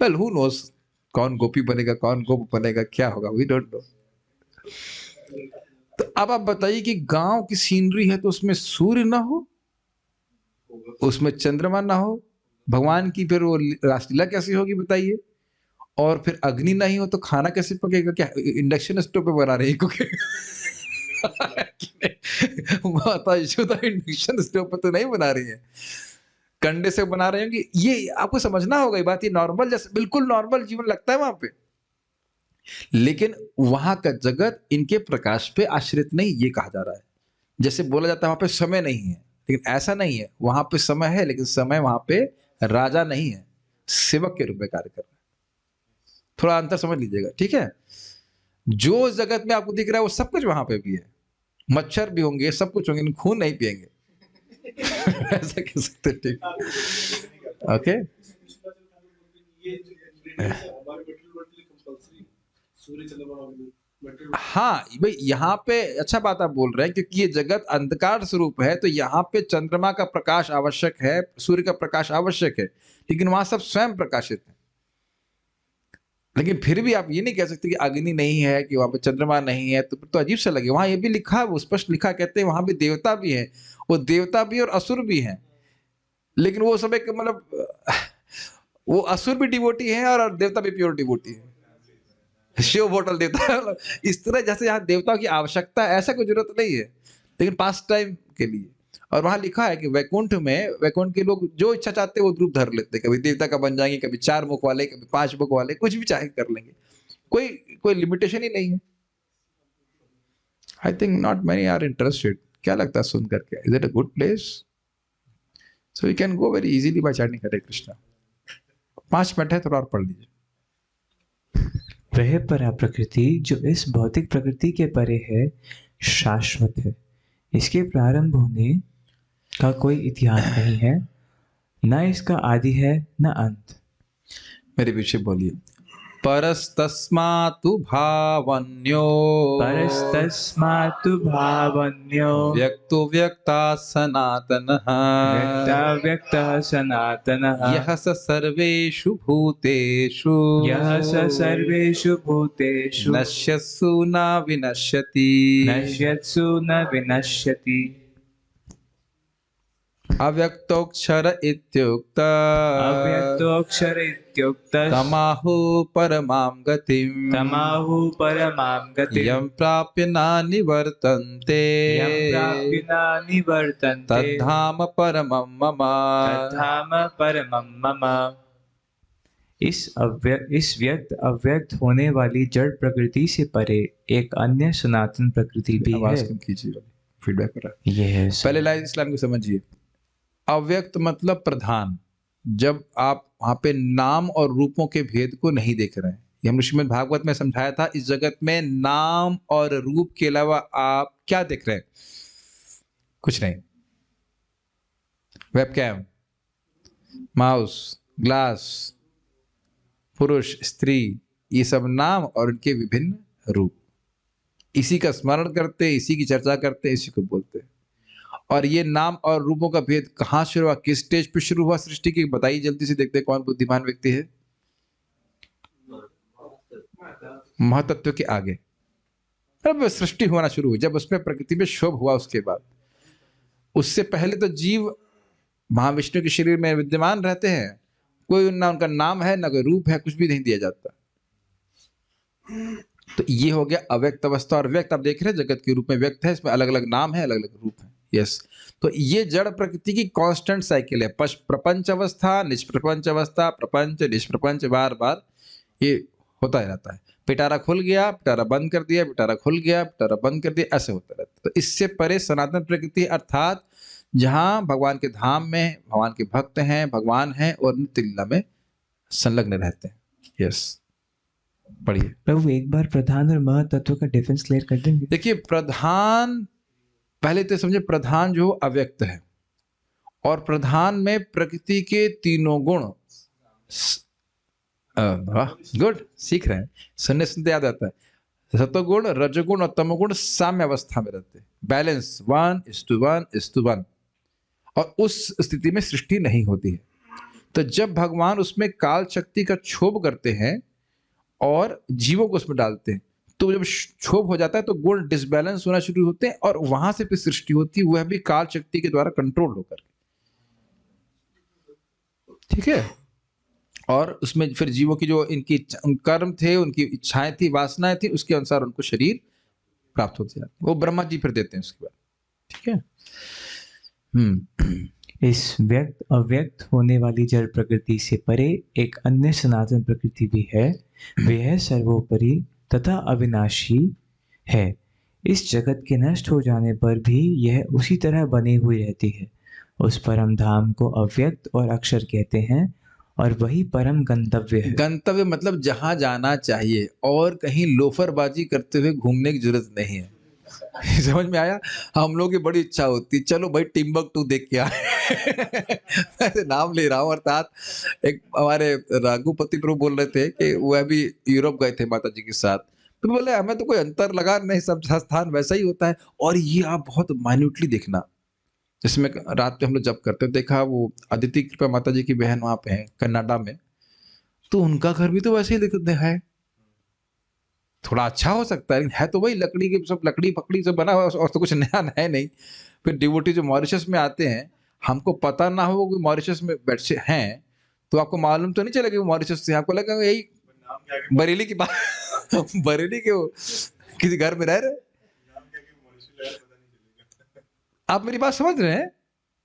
वेल, हु नोस, कौन गोपी बनेगा, कौन गोप बनेगा, क्या होगा, वी डोंट नो। तो अब आप बताइए कि गांव की सीनरी है तो उसमें सूर्य ना हो, उसमें चंद्रमा ना हो, भगवान की फिर वो रासलीला कैसी होगी बताइए? और फिर अग्नि नहीं हो तो खाना कैसे पकेगा? क्या इंडक्शन स्टोव पे बना रही है कुकिंग? माता यशोदा इंडक्शन स्टोव पे तो नहीं बना रही है, कंडे से बना रहे होंगे। ये आपको समझना होगा, ये बात, ये नॉर्मल, जैसे बिल्कुल नॉर्मल जीवन लगता है वहां पे, लेकिन वहां का जगत इनके प्रकाश पे आश्रित नहीं, ये कहा जा रहा है। जैसे बोला जाता है वहां पे समय नहीं है, लेकिन ऐसा नहीं है, वहां पे समय है, लेकिन समय वहां पे राजा नहीं है, सेवक के रूप में कार्य कर रहा है। थोड़ा अंतर समझ लीजिएगा, ठीक है? जो जगत में आपको दिख रहा है वो सब कुछ वहां पे भी है, मच्छर भी होंगे, सब कुछ होंगे, लेकिन खून नहीं पियेंगे। ऐसा कह सकते हैं, ठीक? ओके। हाँ भाई, यहाँ पे अच्छा बात आप बोल रहे हैं, क्योंकि ये जगत अंधकार स्वरूप है, तो यहाँ पे चंद्रमा का प्रकाश आवश्यक है, सूर्य का प्रकाश आवश्यक है, लेकिन वहां सब स्वयं प्रकाशित है। लेकिन फिर भी आप ये नहीं कह सकते कि अग्नि नहीं है, कि वहां पे चंद्रमा नहीं है, तो अजीब सा लगे। वहां ये भी लिखा है, वो स्पष्ट लिखा, कहते हैं वहां भी देवता भी है, वो देवता भी और असुर भी हैं, लेकिन वो सब एक मतलब वो असुर भी डिवोटी है और देवता भी प्योर डिवोटी है। शिव बोतल देता है, इस तरह जैसे यहाँ देवताओं की आवश्यकता है, ऐसा कोई जरूरत नहीं है, लेकिन पास टाइम के लिए। और वहां लिखा है कि वैकुंठ में, वैकुंठ के लोग जो इच्छा चाहते हैं वो रूप धर लेते हैं, कभी देवता का बन जाएंगे, कभी 4 मुख वाले, कभी 5 मुख वाले, कुछ भी चाहे कर लेंगे, कोई कोई लिमिटेशन ही नहीं है। I think not many are interested. क्या लगता है सुन करके? Is it a good place? So you can go very easily by chanting Hare Krishna. 5 minute है, थोड़ा और पढ़ लीजिए। वह परा प्रकृति जो इस भौतिक प्रकृति के परे है शाश्वत है। इसके प्रारंभ होने का कोई इतिहास नहीं है, न इसका आदि है न अंत। मेरे पीछे बोलिए। परस्तस्मातु भावन्यो, परस्तस्मातु भावन्यो व्यक्तो व्यक्ता सनातनः, व्यक्ताव्यक्तः सनातनः। यः स सर्वेषु भूतेषु, यः स सर्वेषु भूतेषु नश्यत्सु न विनश्यति। नश्यत्सु न विनश्यति। अव्यक्तोऽक्षर इत्युक्त, अव्यक्तोऽक्षर इत्युक्तः तमाहु परमां गतिम्, तमाहु परमां गतिम्। यं प्राप्य न निवर्तन्ते, यं प्राप्य न निवर्तन्ते तद्धाम परमं मम। तद्धाम परमं मम। इस व्यक्त अव्यक्त होने वाली जड़ प्रकृति से परे एक अन्य सनातन प्रकृति भी है। आवाज कम कीजिए, फीडबैक हो रहा है। ये है पहले लाइन इस्लाम को समझिए। अव्यक्त मतलब प्रधान, जब आप वहां पे नाम और रूपों के भेद को नहीं देख रहे हैं। ये हम श्रीमद् भागवत में समझाया था, इस जगत में नाम और रूप के अलावा आप क्या देख रहे हैं? कुछ नहीं। वेबकैम, माउस, ग्लास, पुरुष, स्त्री, ये सब नाम और उनके विभिन्न रूप। इसी का स्मरण करते, इसी की चर्चा करते, इसी को बोलते हैं। और ये नाम और रूपों का भेद कहाँ शुरू हुआ, किस स्टेज पे शुरू हुआ सृष्टि की, बताइए जल्दी से, देखते हैं कौन बुद्धिमान व्यक्ति है। महातत्व के आगे, अब सृष्टि होना शुरू हुई, जब उसमें प्रकृति में शोभ हुआ, उसके बाद। उससे पहले तो जीव महाविष्णु के शरीर में विद्यमान रहते हैं, कोई ना उनका नाम है, ना कोई रूप है, कुछ भी नहीं दिया जाता। तो ये हो गया अव्यक्त अवस्था। और व्यक्त आप देख रहे हैं जगत के रूप में व्यक्त है, इसमें अलग अलग नाम है, अलग अलग रूप है। यस, तो ये जड़ प्रकृति की कांस्टेंट साइकिल है। प्रपंच अवस्था, निष्प्रपंच अवस्था, प्रपंच, निष्प्रपंच, बार बार ये होता ही रहता है। पिटारा खुल गया, पिटारा बंद कर दिया, पिटारा खुल गया, पिटारा बंद कर दिया, ऐसे होता रहता है। तो इससे परे सनातन प्रकृति, अर्थात जहां भगवान के धाम में भगवान के भक्त हैं, भगवान हैं और नित्य लीला में संलग्न रहते हैं। यस, पढ़िए। प्रभु एक बार प्रधान और महतत्व का डिफरेंस क्लियर कर देंगे? देखिए, प्रधान, पहले तो समझे, प्रधान जो अव्यक्त है, और प्रधान में प्रकृति के तीनों गुण। गुड, सीख रहे हैं, सुनने सुनते याद आता है। सतोगुण, रजोगुण और तमोगुण साम्य अवस्था में रहते हैं, बैलेंस 1:1:1। और उस स्थिति में सृष्टि नहीं होती है। तो जब भगवान उसमें काल शक्ति का क्षोभ करते हैं और जीवों को उसमें डालते हैं, तो जब क्षोभ हो जाता है तो गुण डिसबैलेंस होना शुरू होते हैं, और वहां से फिर सृष्टि होती है, वह भी काल शक्ति के द्वारा कंट्रोल होकर। ठीक है, और उसमें फिर जीवों की जो इनकी कर्म थे, उनकी इच्छाएं थी, वासनाएं थी, उसके अनुसार उनको शरीर प्राप्त होते जाते, वो ब्रह्मा जी फिर देते हैं उसके बाद। ठीक है। इस व्यक्त अव्यक्त होने वाली जड़ प्रकृति से परे एक अन्य सनातन प्रकृति भी है। वह सर्वोपरि तथा अविनाशी है। इस जगत के नष्ट हो जाने पर भी यह उसी तरह बनी हुई रहती है। उस परम धाम को अव्यक्त और अक्षर कहते हैं, और वही परम गंतव्य है। गंतव्य मतलब जहां जाना चाहिए, और कहीं लोफरबाजी करते हुए घूमने की जरूरत नहीं है। समझ में आया? हम लोग की बड़ी इच्छा होती, चलो भाई टिम्बकटू देख के आए। ऐसे नाम ले रहा हूँ। अर्थात एक हमारे रघुपति प्रभु बोल रहे थे कि वह भी यूरोप गए थे माता जी के साथ, तो बोले हमें तो कोई अंतर लगा नहीं, सब स्थान वैसा ही होता है। और ये आप बहुत माइन्यूटली देखना, जिसमें रात में हम लोग जब करते हैं, देखा वो अदिति कृपा माता जी की बहन वहां पे है कनाडा में, तो उनका घर भी तो वैसे ही दिखते है। थोड़ा अच्छा हो सकता है तो वही लकड़ी के, सब लकड़ी पकड़ी से बना हुआ, और तो कुछ नया है नहीं। फिर डिवोटी जो मॉरिशस में आते हैं, हमको पता ना हो कि मॉरिशस में बैठे हैं, तो आपको मालूम तो नहीं चलेगा वो मॉरिशस से, आपको लगा यही बरेली की बात। बरेली के किसी घर में रह रहे। आप मेरी बात समझ रहे हैं?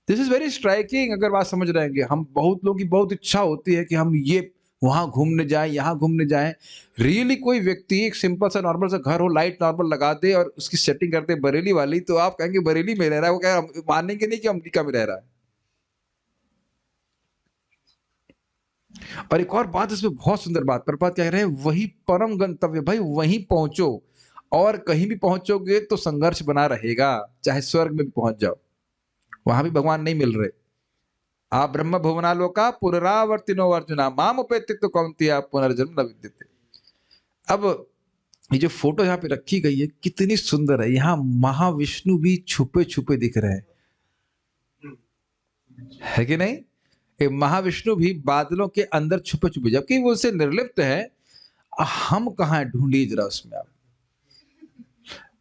This is very striking. अगर बात समझ रहे हैं, हम बहुत लोगों की बहुत इच्छा होती है कि हम ये वहां घूमने जाएं, यहाँ घूमने जाएं। रियली कोई व्यक्ति एक सिंपल सा नॉर्मल सा घर हो, लाइट नॉर्मल लगा दे और उसकी सेटिंग करते बरेली वाली, तो आप कहेंगे बरेली में रह रहा है, वो कह मानेंगे नहीं कि अमेरिका में रह रहा है। और एक और बात इसमें बहुत सुंदर बात, प्रभुपाद कह रहे हैं वही परम गंतव्य, भाई वहीं पहुंचो। और कहीं भी पहुंचोगे तो संघर्ष बना रहेगा, चाहे स्वर्ग में भी पहुंच जाओ, वहां भी भगवान नहीं मिल रहे। आप ब्रह्म भुवनालोका पुनरावर्तिनो अर्जुना माम उपेत्य तो कौन्तेय पुनर्जन्म न विद्यते। अब ये जो फोटो यहाँ पे रखी गई है कितनी सुंदर है। यहाँ महाविष्णु भी छुपे छुपे दिख रहे हैं, है कि नहीं? ये महाविष्णु भी बादलों के अंदर छुपे छुपे, जबकि वो उससे निर्लिप्त है। हम कहाँ ढूंढी जरा उसमें। आप,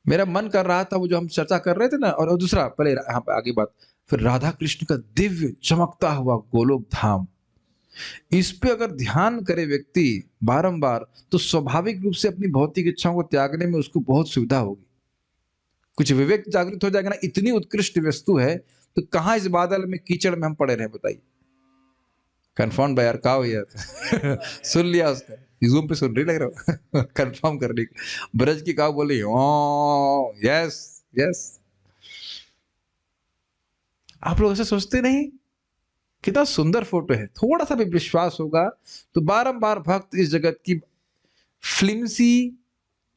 मेरा मन कर रहा था वो जो हम चर्चा कर रहे थे ना, और दूसरा पहले यहाँ पे आगे बात, फिर राधा कृष्ण का दिव्य चमकता हुआ गोलोक धाम, इस पे अगर ध्यान करे व्यक्ति बारंबार, तो स्वाभाविक रूप से अपनी भौतिक इच्छाओं को त्यागने में उसको बहुत सुविधा होगी। कुछ विवेक जागृत हो जाएगा ना, इतनी उत्कृष्ट वस्तु है, तो कहां इस बादल में कीचड़ में हम पड़े रहे, बताइए। कन्फर्म बाय यार, का हो यार। सुन लिया उसने, जूम पे सुन रही लग रहा। कंफर्म करने की ब्रज की काव बोली, यस यस। आप लोग ऐसे सोचते नहीं? कितना सुंदर फोटो है। थोड़ा सा भी विश्वास होगा तो बारंबार भक्त इस जगत की फ्लिम्सी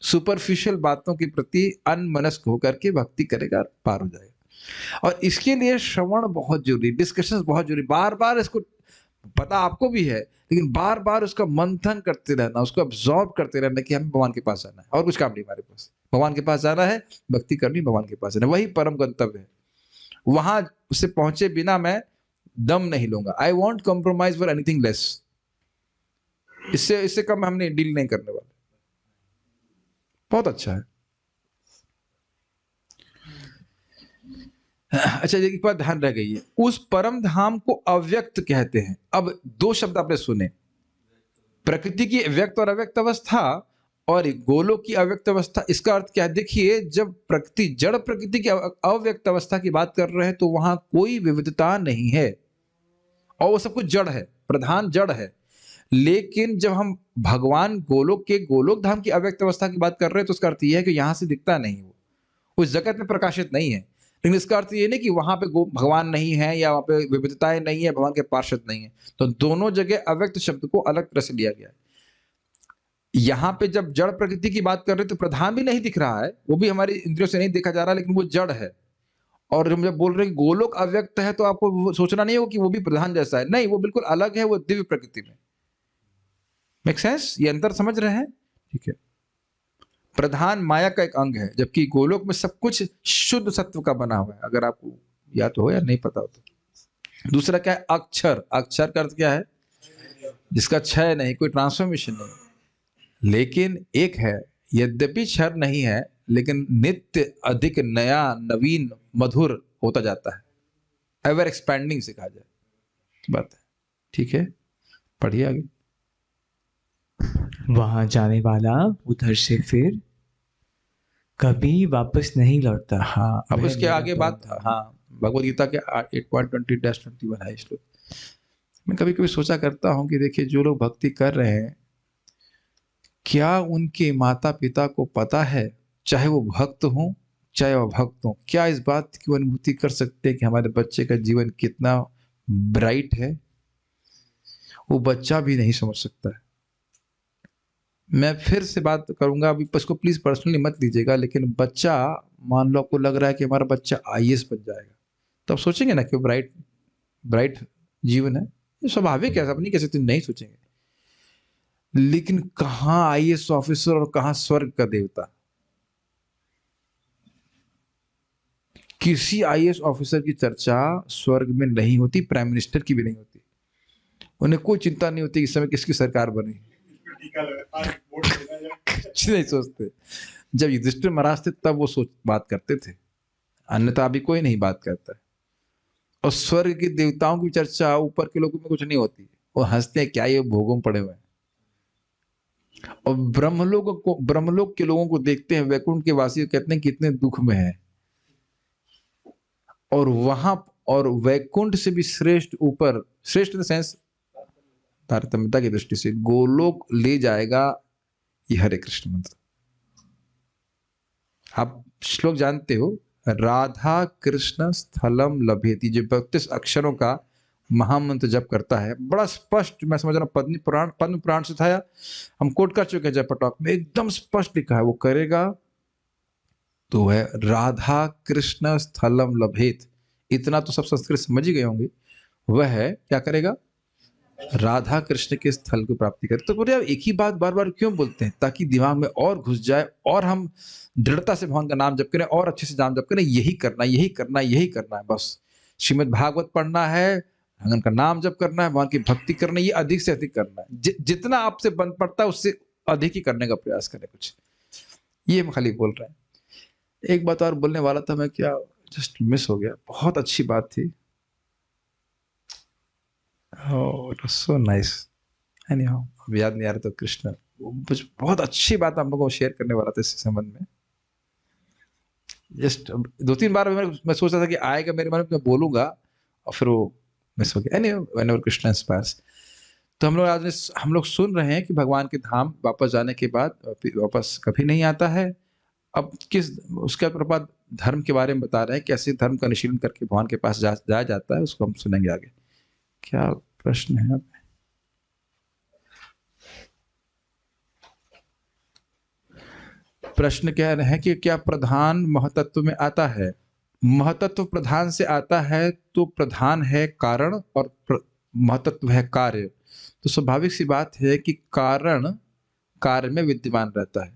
सुपरफिशियल बातों के प्रति अनमनस्क होकर के भक्ति करेगा, पार हो जाएगा। और इसके लिए श्रवण बहुत जरूरी, डिस्कशन बहुत जरूरी, बार बार इसको पता आपको भी है, लेकिन बार बार उसका मंथन करते रहना, उसको अब्सॉर्ब करते रहना कि हमें भगवान के पास जाना है, और कुछ काम नहीं हमारे पास, भगवान के पास जाना है, भक्ति करनी, भगवान के पास जाना है, वही परम गंतव्य है। वहां उससे पहुंचे बिना मैं दम नहीं लूंगा। I want compromise for anything less. इससे इससे कम हमने डील नहीं करने वाले। बहुत अच्छा है। अच्छा, एक बात ध्यान रह गई है, उस परम धाम को अव्यक्त कहते हैं। अब दो शब्द आपने सुने, प्रकृति की व्यक्त और अव्यक्त अवस्था और गोलोक की अव्यक्त अवस्था। इसका अर्थ क्या है? देखिए, जब प्रकृति, जड़ प्रकृति की अव्यक्त अवस्था की बात कर रहे हैं तो वहां कोई विविधता नहीं है और वो सब कुछ जड़ है, प्रधान जड़ है। लेकिन जब हम भगवान गोलोक के गोलोक धाम की अव्यक्त अवस्था की बात कर रहे हैं तो उसका अर्थ यह है कि यहां से दिखता नहीं, वो उस जगत में प्रकाशित नहीं है। लेकिन इसका अर्थ ये नहीं कि वहां पे भगवान नहीं है या वहां पे विविधताएं नहीं है, भगवान के पार्षद नहीं है। तो दोनों जगह अव्यक्त शब्द को अलग तरह से लिया गया है। यहां पे जब जड़ प्रकृति की बात कर रहे हैं तो प्रधान भी नहीं दिख रहा है, वो भी हमारी इंद्रियों से नहीं देखा जा रहा, लेकिन वो जड़ है। और जब बोल रहे हैं गोलोक अव्यक्त है तो आपको सोचना नहीं हो कि वो भी प्रधान जैसा है, नहीं, वो बिल्कुल अलग है, वो दिव्य प्रकृति में। Make sense? ये अंतर समझ रहे हैं? ठीक है। प्रधान माया का एक अंग है, जबकि गोलोक में सब कुछ शुद्ध सत्व का बना हुआ है, अगर आपको या तो हो या नहीं पता हो तो। दूसरा क्या है? अक्षर। अक्षर का अर्थ क्या है? जिसका क्षय नहीं, कोई ट्रांसफॉर्मेशन नहीं। लेकिन एक है, यद्यपि क्षर नहीं है लेकिन नित्य अधिक नया, नवीन, मधुर होता जाता है, एवर एक्सपैंडिंग से कहा जाए बात है। ठीक है, पढ़िए आगे। वहां जाने वाला उधर से फिर कभी वापस नहीं लौटता। हाँ, अब वह उसके मेरा आगे बात, परम धाम। हाँ, भगवद गीता के 8.20-21 है श्लोक। मैं कभी कभी सोचा करता हूँ कि देखिए, जो लोग भक्ति कर रहे हैं, क्या उनके माता पिता को पता है, चाहे वो भक्त हों चाहे अभक्त हों, क्या इस बात की अनुभूति कर सकते हैं कि हमारे बच्चे का जीवन कितना ब्राइट है? वो बच्चा भी नहीं समझ सकता है। मैं फिर से बात करूंगा, अभी इसको प्लीज पर्सनली मत लीजिएगा, लेकिन बच्चा, मान लो आपको लग रहा है कि हमारा बच्चा आईएएस बन जाएगा, तो आप सोचेंगे ना कि ब्राइट ब्राइट जीवन है, ये स्वाभाविक है, सब नहीं कह सकते नहीं सोचेंगे। लेकिन कहाँ आईएएस ऑफिसर और कहाँ स्वर्ग का देवता? किसी आईएएस ऑफिसर की चर्चा स्वर्ग में नहीं होती, प्राइम मिनिस्टर की भी नहीं होती। उन्हें कोई चिंता नहीं होती कि इस समय किसकी सरकार बनी, कुछ नहीं सोचते। जब युधिष्ठिर महाराज थे तब वो बात करते थे, अन्यथा अभी कोई नहीं बात करता है। और स्वर्ग के देवताओं की चर्चा ऊपर के लोगों में कुछ नहीं होती, वो हंसते हैं, क्या ये भोगों में पड़े हुए हैं। और ब्रह्मलोक के लोगों को देखते हैं, वैकुंठ के वासी कहते हैं कितने दुख में है, और वहां, और वैकुंठ से भी श्रेष्ठ, ऊपर श्रेष्ठ इन सेंस तारतम्यता की दृष्टि से गोलोक ले जाएगा ये हरे कृष्ण मंत्र। आप श्लोक जानते हो, राधा कृष्ण स्थलम लभेति, जो 32 अक्षरों का महामंत्र जप करता है, बड़ा स्पष्ट, मैं समझ रहा हूँ पद्म पुराण से था, हम कोट कर चुके हैं जप टॉक में, एकदम स्पष्ट लिखा है, वो करेगा तो है राधा कृष्ण स्थलम लभेत। इतना तो सब संस्कृत समझ ही गए होंगे, वह है क्या करेगा? राधा कृष्ण के स्थल को प्राप्ति करे। तो बोले यार, एक ही बात बार बार क्यों बोलते हैं? ताकि दिमाग में और घुस जाए और हम दृढ़ता से भगवान का नाम जप करें और अच्छे से नाम जप करें। यही करना, यही करना, यही करना है बस। श्रीमद् भागवत पढ़ना है, भगवान का नाम जप करना है, भगवान की भक्ति करना है, ये अधिक से अधिक करना है। जितना आपसे बन पड़ता है उससे अधिक ही करने का प्रयास करें कुछ। ये हम खाली बोल रहे हैं। एक बात और बोलने वाला था मैं, क्या जस्ट मिस हो गया, बहुत अच्छी बात थी। Oh, it was so nice. Anyhow, अब याद नहीं आ रहा, तो कृष्ण, कुछ बहुत अच्छी बात हम लोगों को शेयर करने वाला था इस संबंध में। जस्ट 2-3 बार मैं सोच रहा था कि आएगा मेरे मन में, मैं बोलूंगा, और फिर वो मिस हो गया। Anyway, whenever Krishna inspires. तो हम लोग आज हम लोग सुन रहे हैं कि भगवान के धाम वापस जाने के बाद वापस कभी नहीं आता है। अब किस, उसके बाद धर्म के बारे में बता रहे हैं, कैसे धर्म का अनुशीलन करके भगवान के पास जाया जाता है, उसको हम सुनेंगे आगे। क्या प्रश्न है? प्रश्न कह रहे हैं कि क्या प्रधान महतत्व में आता है? महतत्व प्रधान से आता है तो प्रधान है कारण, और महत्त्व है कार्य, तो स्वाभाविक सी बात है कि कारण कार्य में विद्यमान रहता है।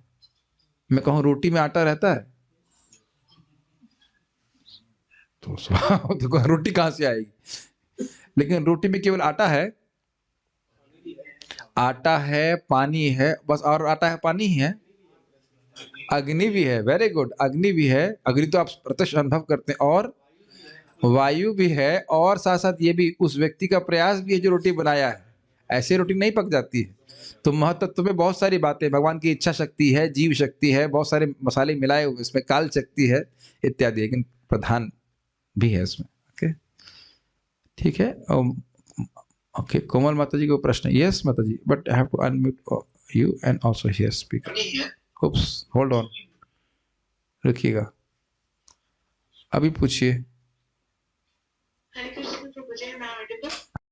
मैं कहूँ रोटी में आटा रहता है, तो रोटी कहाँ से आएगी? लेकिन रोटी में केवल आटा है, आटा है, पानी है, बस। और आटा है, पानी ही है, अग्नि भी है। वेरी गुड, अग्नि भी है। अग्नि तो आप प्रत्यक्ष अनुभव करते हैं। और वायु भी है, और साथ साथ ये भी उस व्यक्ति का प्रयास भी है जो रोटी बनाया है। ऐसे रोटी नहीं पक जाती है। तो महत्त्व में बहुत सारी बातें, भगवान की इच्छा शक्ति है, जीव शक्ति है, बहुत सारे मसाले मिलाए हुए इसमें, काल शक्ति है इत्यादि, लेकिन प्रधान भी है इसमें। ओके, ठीक है। ओके, कोमल माता जी को प्रश्न। यस माता जी, but I have to unmute you and also hear speaker. Oops, hold on, रुकिएगा, अभी पूछिए। हरे कृष्ण प्रभु जी, मैं